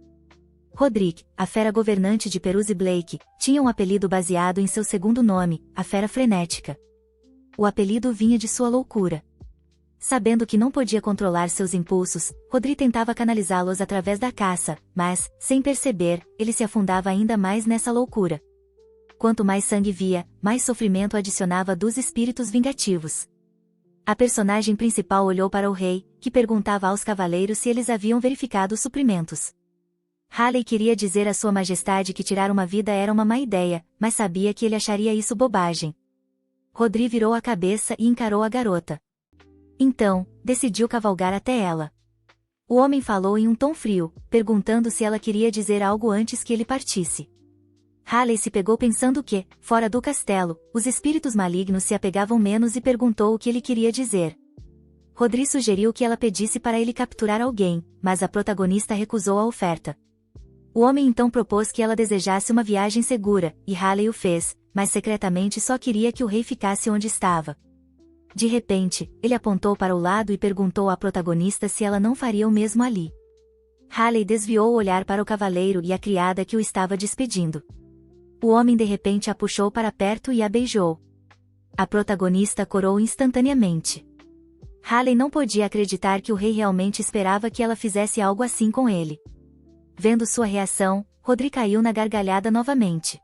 Roderick, a fera governante de Peruse Blake, tinha um apelido baseado em seu segundo nome, a Fera Frenética. O apelido vinha de sua loucura. Sabendo que não podia controlar seus impulsos, Rodri tentava canalizá-los através da caça, mas, sem perceber, ele se afundava ainda mais nessa loucura. Quanto mais sangue via, mais sofrimento adicionava dos espíritos vingativos. A personagem principal olhou para o rei, que perguntava aos cavaleiros se eles haviam verificado os suprimentos. Halley queria dizer a sua majestade que tirar uma vida era uma má ideia, mas sabia que ele acharia isso bobagem. Rodri virou a cabeça e encarou a garota. Então, decidiu cavalgar até ela. O homem falou em um tom frio, perguntando se ela queria dizer algo antes que ele partisse. Halley se pegou pensando que, fora do castelo, os espíritos malignos se apegavam menos e perguntou o que ele queria dizer. Rodri sugeriu que ela pedisse para ele capturar alguém, mas a protagonista recusou a oferta. O homem então propôs que ela desejasse uma viagem segura, e Halley o fez, mas secretamente só queria que o rei ficasse onde estava. De repente, ele apontou para o lado e perguntou à protagonista se ela não faria o mesmo ali. Halley desviou o olhar para o cavaleiro e a criada que o estava despedindo. O homem de repente a puxou para perto e a beijou. A protagonista corou instantaneamente. Halley não podia acreditar que o rei realmente esperava que ela fizesse algo assim com ele. Vendo sua reação, Rodri caiu na gargalhada novamente.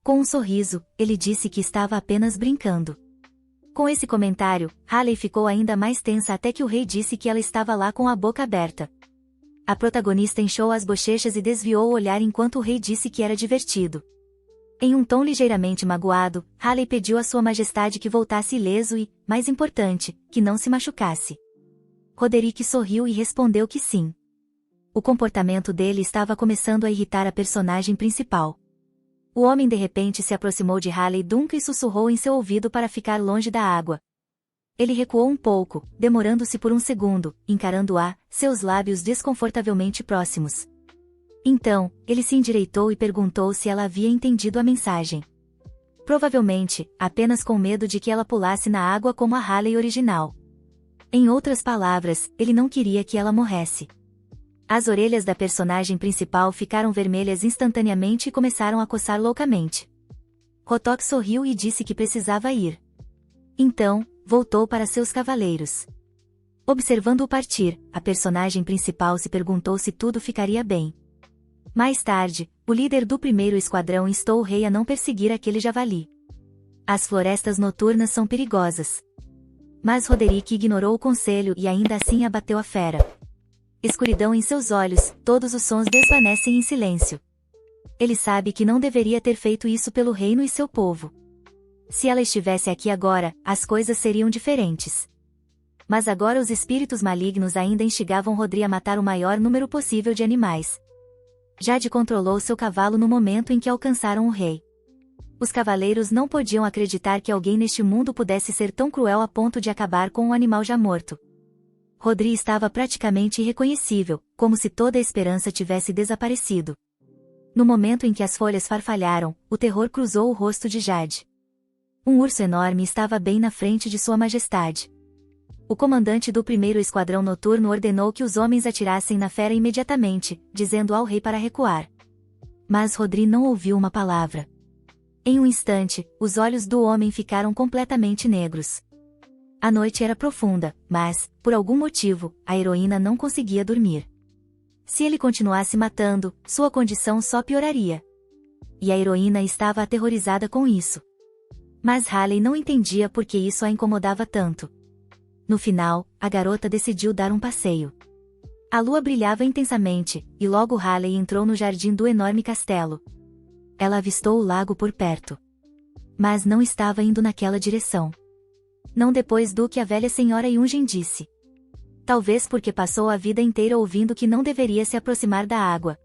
Com um sorriso, ele disse que estava apenas brincando. Com esse comentário, Halley ficou ainda mais tensa até que o rei disse que ela estava lá com a boca aberta. A protagonista inchou as bochechas e desviou o olhar enquanto o rei disse que era divertido. Em um tom ligeiramente magoado, Halley pediu a sua majestade que voltasse ileso e, mais importante, que não se machucasse. Roderick sorriu e respondeu que sim. O comportamento dele estava começando a irritar a personagem principal. O homem de repente se aproximou de Halley Duncan e sussurrou em seu ouvido para ficar longe da água. Ele recuou um pouco, demorando-se por um segundo, encarando-a, seus lábios desconfortavelmente próximos. Então, ele se endireitou e perguntou se ela havia entendido a mensagem. Provavelmente, apenas com medo de que ela pulasse na água como a Halley original. Em outras palavras, ele não queria que ela morresse. As orelhas da personagem principal ficaram vermelhas instantaneamente e começaram a coçar loucamente. Rotok sorriu e disse que precisava ir. Então, voltou para seus cavaleiros. Observando-o partir, a personagem principal se perguntou se tudo ficaria bem. Mais tarde, o líder do primeiro esquadrão instou o rei a não perseguir aquele javali. As florestas noturnas são perigosas. Mas Roderick ignorou o conselho e ainda assim abateu a fera. Escuridão em seus olhos, todos os sons desvanecem em silêncio. Ele sabe que não deveria ter feito isso pelo reino e seu povo. Se ela estivesse aqui agora, as coisas seriam diferentes. Mas agora os espíritos malignos ainda instigavam Rodri a matar o maior número possível de animais. Jade controlou seu cavalo no momento em que alcançaram o rei. Os cavaleiros não podiam acreditar que alguém neste mundo pudesse ser tão cruel a ponto de acabar com um animal já morto. Rodri estava praticamente irreconhecível, como se toda a esperança tivesse desaparecido. No momento em que as folhas farfalharam, o terror cruzou o rosto de Jade. Um urso enorme estava bem na frente de Sua Majestade. O comandante do primeiro esquadrão noturno ordenou que os homens atirassem na fera imediatamente, dizendo ao rei para recuar. Mas Rodri não ouviu uma palavra. Em um instante, os olhos do homem ficaram completamente negros. A noite era profunda, mas, por algum motivo, a heroína não conseguia dormir. Se ele continuasse matando, sua condição só pioraria. E a heroína estava aterrorizada com isso. Mas Halley não entendia por que isso a incomodava tanto. No final, a garota decidiu dar um passeio. A lua brilhava intensamente, e logo Halley entrou no jardim do enorme castelo. Ela avistou o lago por perto. Mas não estava indo naquela direção. Não depois do que a velha senhora Yungen disse. Talvez porque passou a vida inteira ouvindo que não deveria se aproximar da água.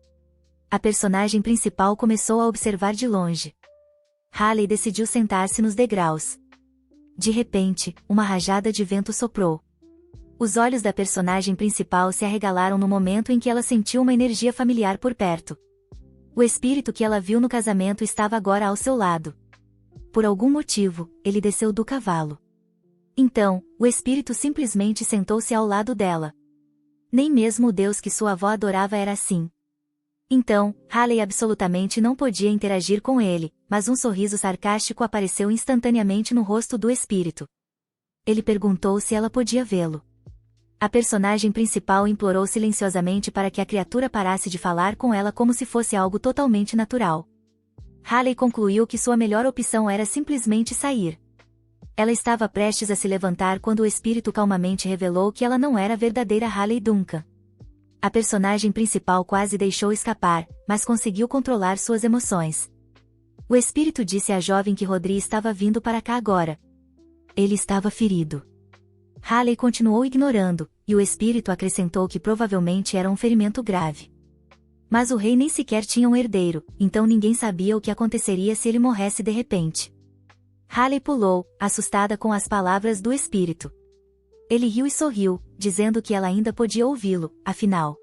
A personagem principal começou a observar de longe. Halley decidiu sentar-se nos degraus. De repente, uma rajada de vento soprou. Os olhos da personagem principal se arregalaram no momento em que ela sentiu uma energia familiar por perto. O espírito que ela viu no casamento estava agora ao seu lado. Por algum motivo, ele desceu do cavalo. Então, o espírito simplesmente sentou-se ao lado dela. Nem mesmo o Deus que sua avó adorava era assim. Então, Halley absolutamente não podia interagir com ele, mas um sorriso sarcástico apareceu instantaneamente no rosto do espírito. Ele perguntou se ela podia vê-lo. A personagem principal implorou silenciosamente para que a criatura parasse de falar com ela como se fosse algo totalmente natural. Halley concluiu que sua melhor opção era simplesmente sair. Ela estava prestes a se levantar quando o espírito calmamente revelou que ela não era a verdadeira Haley Duncan. A personagem principal quase deixou escapar, mas conseguiu controlar suas emoções. O espírito disse à jovem que Rodri estava vindo para cá agora. Ele estava ferido. Haley continuou ignorando, e o espírito acrescentou que provavelmente era um ferimento grave. Mas o rei nem sequer tinha um herdeiro, então ninguém sabia o que aconteceria se ele morresse de repente. Haley pulou, assustada com as palavras do espírito. Ele riu e sorriu, dizendo que ela ainda podia ouvi-lo, afinal.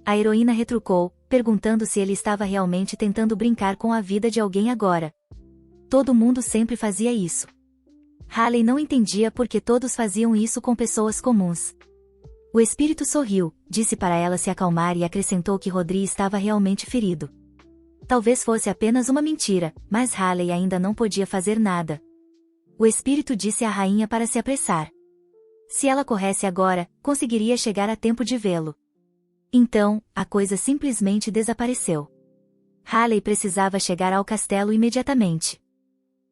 A heroína retrucou, perguntando se ele estava realmente tentando brincar com a vida de alguém agora. Todo mundo sempre fazia isso. Haley não entendia por que todos faziam isso com pessoas comuns. O espírito sorriu, disse para ela se acalmar e acrescentou que Rodri estava realmente ferido. Talvez fosse apenas uma mentira, mas Haley ainda não podia fazer nada. O espírito disse à rainha para se apressar. Se ela corresse agora, conseguiria chegar a tempo de vê-lo. Então, a coisa simplesmente desapareceu. Haley precisava chegar ao castelo imediatamente.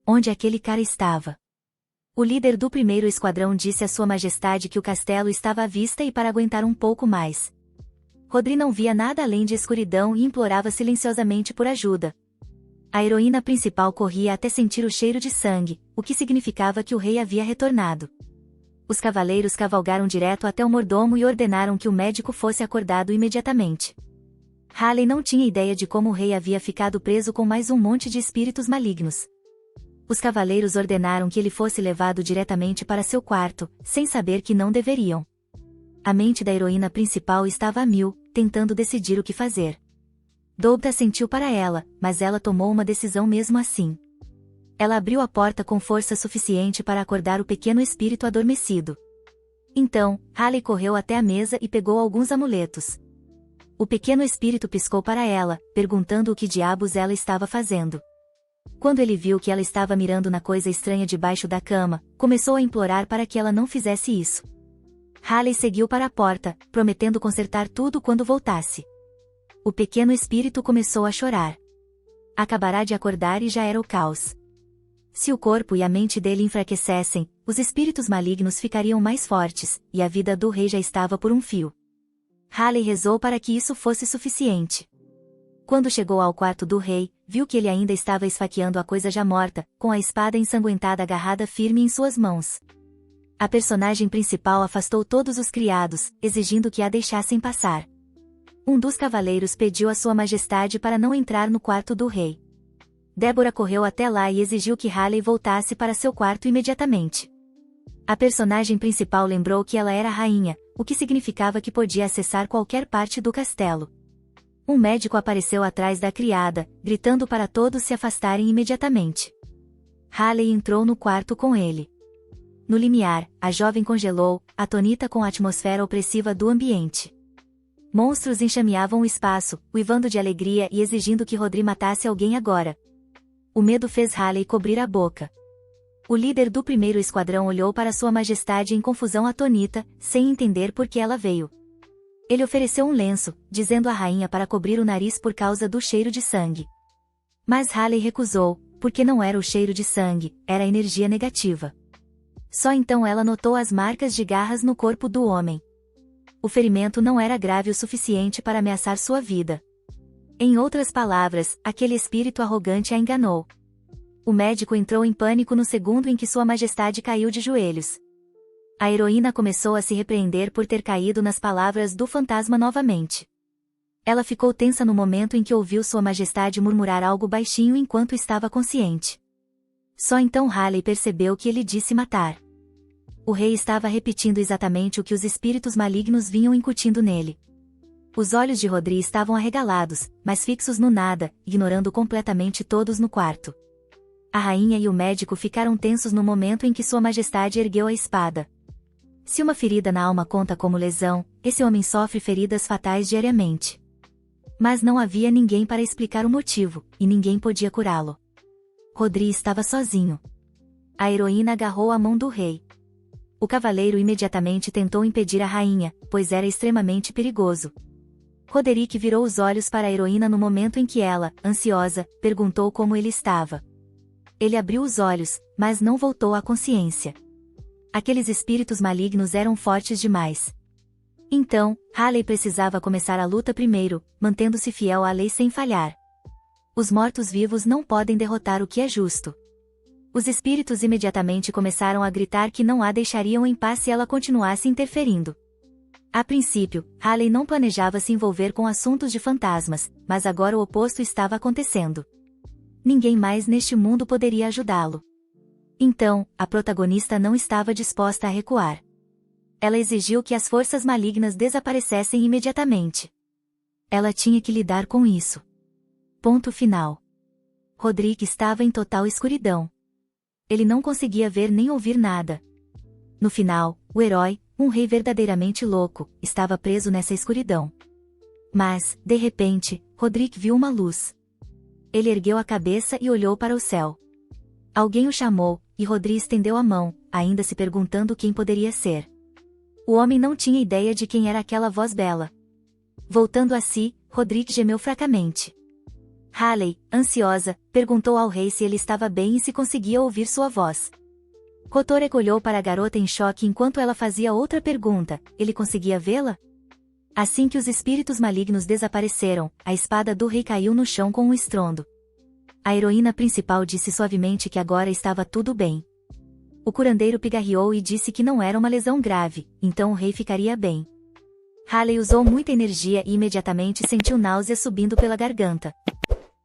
Onde aquele cara estava? O líder do primeiro esquadrão disse a Sua Majestade que o castelo estava à vista e para aguentar um pouco mais. Rodri não via nada além de escuridão e implorava silenciosamente por ajuda. A heroína principal corria até sentir o cheiro de sangue, o que significava que o rei havia retornado. Os cavaleiros cavalgaram direto até o mordomo e ordenaram que o médico fosse acordado imediatamente. Haley não tinha ideia de como o rei havia ficado preso com mais um monte de espíritos malignos. Os cavaleiros ordenaram que ele fosse levado diretamente para seu quarto, sem saber que não deveriam. A mente da heroína principal estava a mil, tentando decidir o que fazer. Dobta assentiu para ela, mas ela tomou uma decisão mesmo assim. Ela abriu a porta com força suficiente para acordar o pequeno espírito adormecido. Então, Haley correu até a mesa e pegou alguns amuletos. O pequeno espírito piscou para ela, perguntando o que diabos ela estava fazendo. Quando ele viu que ela estava mirando na coisa estranha debaixo da cama, começou a implorar para que ela não fizesse isso. Haley seguiu para a porta, prometendo consertar tudo quando voltasse. O pequeno espírito começou a chorar. Acabará de acordar e já era o caos. Se o corpo e a mente dele enfraquecessem, os espíritos malignos ficariam mais fortes, e a vida do rei já estava por um fio. Haley rezou para que isso fosse suficiente. Quando chegou ao quarto do rei, viu que ele ainda estava esfaqueando a coisa já morta, com a espada ensanguentada agarrada firme em suas mãos. A personagem principal afastou todos os criados, exigindo que a deixassem passar. Um dos cavaleiros pediu a Sua Majestade para não entrar no quarto do rei. Débora correu até lá e exigiu que Haley voltasse para seu quarto imediatamente. A personagem principal lembrou que ela era rainha, o que significava que podia acessar qualquer parte do castelo. Um médico apareceu atrás da criada, gritando para todos se afastarem imediatamente. Haley entrou no quarto com ele. No limiar, a jovem congelou, atônita com a atmosfera opressiva do ambiente. Monstros enxameavam o espaço, uivando de alegria e exigindo que Rodri matasse alguém agora. O medo fez Haley cobrir a boca. O líder do primeiro esquadrão olhou para Sua Majestade em confusão atônita, sem entender por que ela veio. Ele ofereceu um lenço, dizendo à rainha para cobrir o nariz por causa do cheiro de sangue. Mas Haley recusou, porque não era o cheiro de sangue, era a energia negativa. Só então ela notou as marcas de garras no corpo do homem. O ferimento não era grave o suficiente para ameaçar sua vida. Em outras palavras, aquele espírito arrogante a enganou. O médico entrou em pânico no segundo em que Sua Majestade caiu de joelhos. A heroína começou a se repreender por ter caído nas palavras do fantasma novamente. Ela ficou tensa no momento em que ouviu Sua Majestade murmurar algo baixinho enquanto estava consciente. Só então Haley percebeu que ele disse matar. O rei estava repetindo exatamente o que os espíritos malignos vinham incutindo nele. Os olhos de Rodri estavam arregalados, mas fixos no nada, ignorando completamente todos no quarto. A rainha e o médico ficaram tensos no momento em que Sua Majestade ergueu a espada. Se uma ferida na alma conta como lesão, esse homem sofre feridas fatais diariamente. Mas não havia ninguém para explicar o motivo, e ninguém podia curá-lo. Rodri estava sozinho. A heroína agarrou a mão do rei. O cavaleiro imediatamente tentou impedir a rainha, pois era extremamente perigoso. Roderick virou os olhos para a heroína no momento em que ela, ansiosa, perguntou como ele estava. Ele abriu os olhos, mas não voltou à consciência. Aqueles espíritos malignos eram fortes demais. Então, Halley precisava começar a luta primeiro, mantendo-se fiel à lei sem falhar. Os mortos-vivos não podem derrotar o que é justo. Os espíritos imediatamente começaram a gritar que não a deixariam em paz se ela continuasse interferindo. A princípio, Halley não planejava se envolver com assuntos de fantasmas, mas agora o oposto estava acontecendo. Ninguém mais neste mundo poderia ajudá-lo. Então, a protagonista não estava disposta a recuar. Ela exigiu que as forças malignas desaparecessem imediatamente. Ela tinha que lidar com isso. Ponto final. Rodrigo estava em total escuridão. Ele não conseguia ver nem ouvir nada. No final, o herói, um rei verdadeiramente louco, estava preso nessa escuridão. Mas, de repente, Rodrigo viu uma luz. Ele ergueu a cabeça e olhou para o céu. Alguém o chamou, e Rodrigo estendeu a mão, ainda se perguntando quem poderia ser. O homem não tinha ideia de quem era aquela voz bela. Voltando a si, Rodrigo gemeu fracamente. Halley, ansiosa, perguntou ao rei se ele estava bem e se conseguia ouvir sua voz. Roderick olhou para a garota em choque enquanto ela fazia outra pergunta: ele conseguia vê-la? Assim que os espíritos malignos desapareceram, a espada do rei caiu no chão com um estrondo. A heroína principal disse suavemente que agora estava tudo bem. O curandeiro pigarreou e disse que não era uma lesão grave, então o rei ficaria bem. Halley usou muita energia e imediatamente sentiu náusea subindo pela garganta.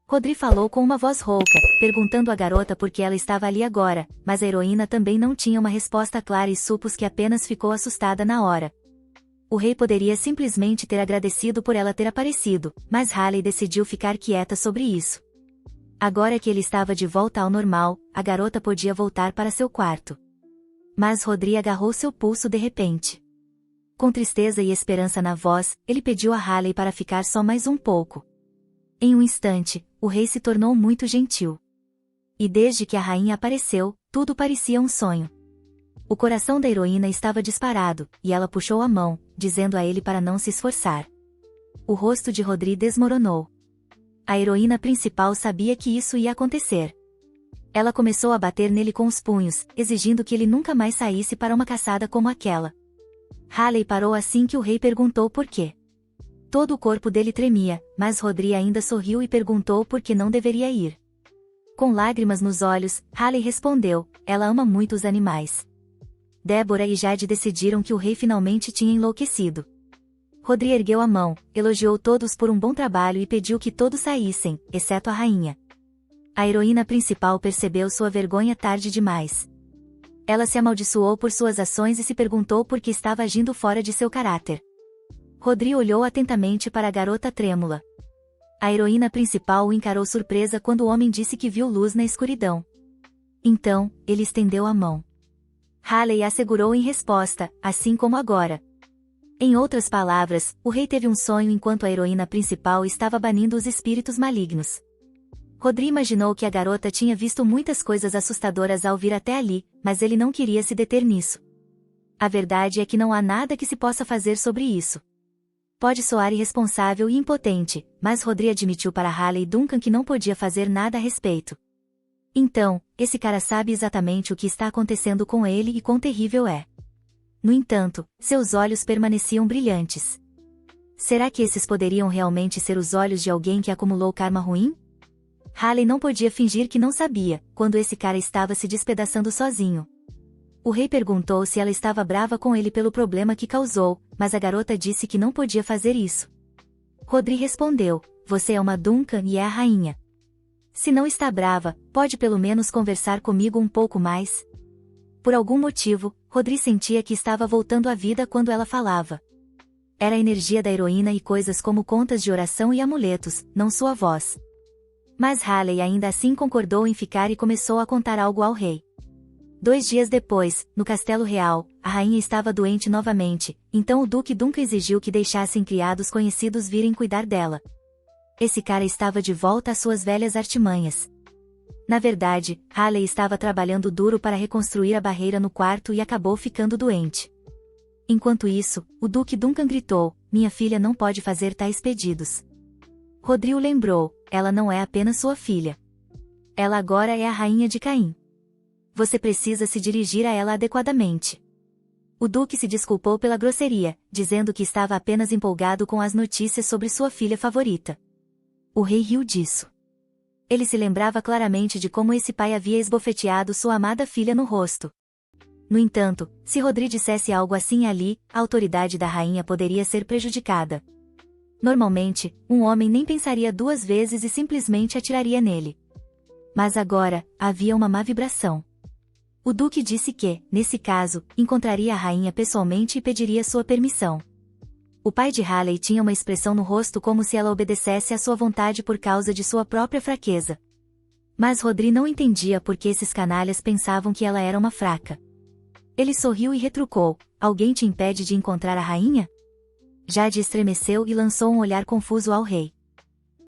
Rodrigo falou com uma voz rouca, perguntando à garota por que ela estava ali agora, mas a heroína também não tinha uma resposta clara e supôs que apenas ficou assustada na hora. O rei poderia simplesmente ter agradecido por ela ter aparecido, mas Halley decidiu ficar quieta sobre isso. Agora que ele estava de volta ao normal, a garota podia voltar para seu quarto. Mas Rodrigo agarrou seu pulso de repente. Com tristeza e esperança na voz, ele pediu a Halley para ficar só mais um pouco. Em um instante, o rei se tornou muito gentil. E desde que a rainha apareceu, tudo parecia um sonho. O coração da heroína estava disparado, e ela puxou a mão, dizendo a ele para não se esforçar. O rosto de Rodrigo desmoronou. A heroína principal sabia que isso ia acontecer. Ela começou a bater nele com os punhos, exigindo que ele nunca mais saísse para uma caçada como aquela. Halley parou assim que o rei perguntou por quê. Todo o corpo dele tremia, mas Rodrigo ainda sorriu e perguntou por que não deveria ir. Com lágrimas nos olhos, Halley respondeu: ela ama muito os animais. Débora e Jade decidiram que o rei finalmente tinha enlouquecido. Rodrigo ergueu a mão, elogiou todos por um bom trabalho e pediu que todos saíssem, exceto a rainha. A heroína principal percebeu sua vergonha tarde demais. Ela se amaldiçoou por suas ações e se perguntou por que estava agindo fora de seu caráter. Rodrigo olhou atentamente para a garota trêmula. A heroína principal o encarou surpresa quando o homem disse que viu luz na escuridão. Então, ele estendeu a mão. Halley assegurou em resposta, assim como agora. Em outras palavras, o rei teve um sonho enquanto a heroína principal estava banindo os espíritos malignos. Rodrigo imaginou que a garota tinha visto muitas coisas assustadoras ao vir até ali, mas ele não queria se deter nisso. A verdade é que não há nada que se possa fazer sobre isso. Pode soar irresponsável e impotente, mas Rodrigo admitiu para Halley Duncan que não podia fazer nada a respeito. Então, esse cara sabe exatamente o que está acontecendo com ele e quão terrível é. No entanto, seus olhos permaneciam brilhantes. Será que esses poderiam realmente ser os olhos de alguém que acumulou karma ruim? Halley não podia fingir que não sabia, quando esse cara estava se despedaçando sozinho. O rei perguntou se ela estava brava com ele pelo problema que causou, mas a garota disse que não podia fazer isso. Rodrigo respondeu: você é uma Duncan e é a rainha. Se não está brava, pode pelo menos conversar comigo um pouco mais? Por algum motivo, Rodrigo sentia que estava voltando à vida quando ela falava. Era a energia da heroína e coisas como contas de oração e amuletos, não sua voz. Mas Halley ainda assim concordou em ficar e começou a contar algo ao rei. 2 dias depois, no Castelo Real, a rainha estava doente novamente, então o Duque Duncan exigiu que deixassem criados conhecidos virem cuidar dela. Esse cara estava de volta às suas velhas artimanhas. Na verdade, Halley estava trabalhando duro para reconstruir a barreira no quarto e acabou ficando doente. Enquanto isso, o Duque Duncan gritou: minha filha não pode fazer tais pedidos. Rodrigo lembrou: ela não é apenas sua filha. Ela agora é a rainha de Caim. Você precisa se dirigir a ela adequadamente. O duque se desculpou pela grosseria, dizendo que estava apenas empolgado com as notícias sobre sua filha favorita. O rei riu disso. Ele se lembrava claramente de como esse pai havia esbofeteado sua amada filha no rosto. No entanto, se Rodri dissesse algo assim ali, a autoridade da rainha poderia ser prejudicada. Normalmente, um homem nem pensaria duas vezes e simplesmente atiraria nele. Mas agora, havia uma má vibração. O duque disse que, nesse caso, encontraria a rainha pessoalmente e pediria sua permissão. O pai de Halley tinha uma expressão no rosto como se ela obedecesse à sua vontade por causa de sua própria fraqueza. Mas Rodri não entendia por que esses canalhas pensavam que ela era uma fraca. Ele sorriu e retrucou: alguém te impede de encontrar a rainha? Jade estremeceu e lançou um olhar confuso ao rei.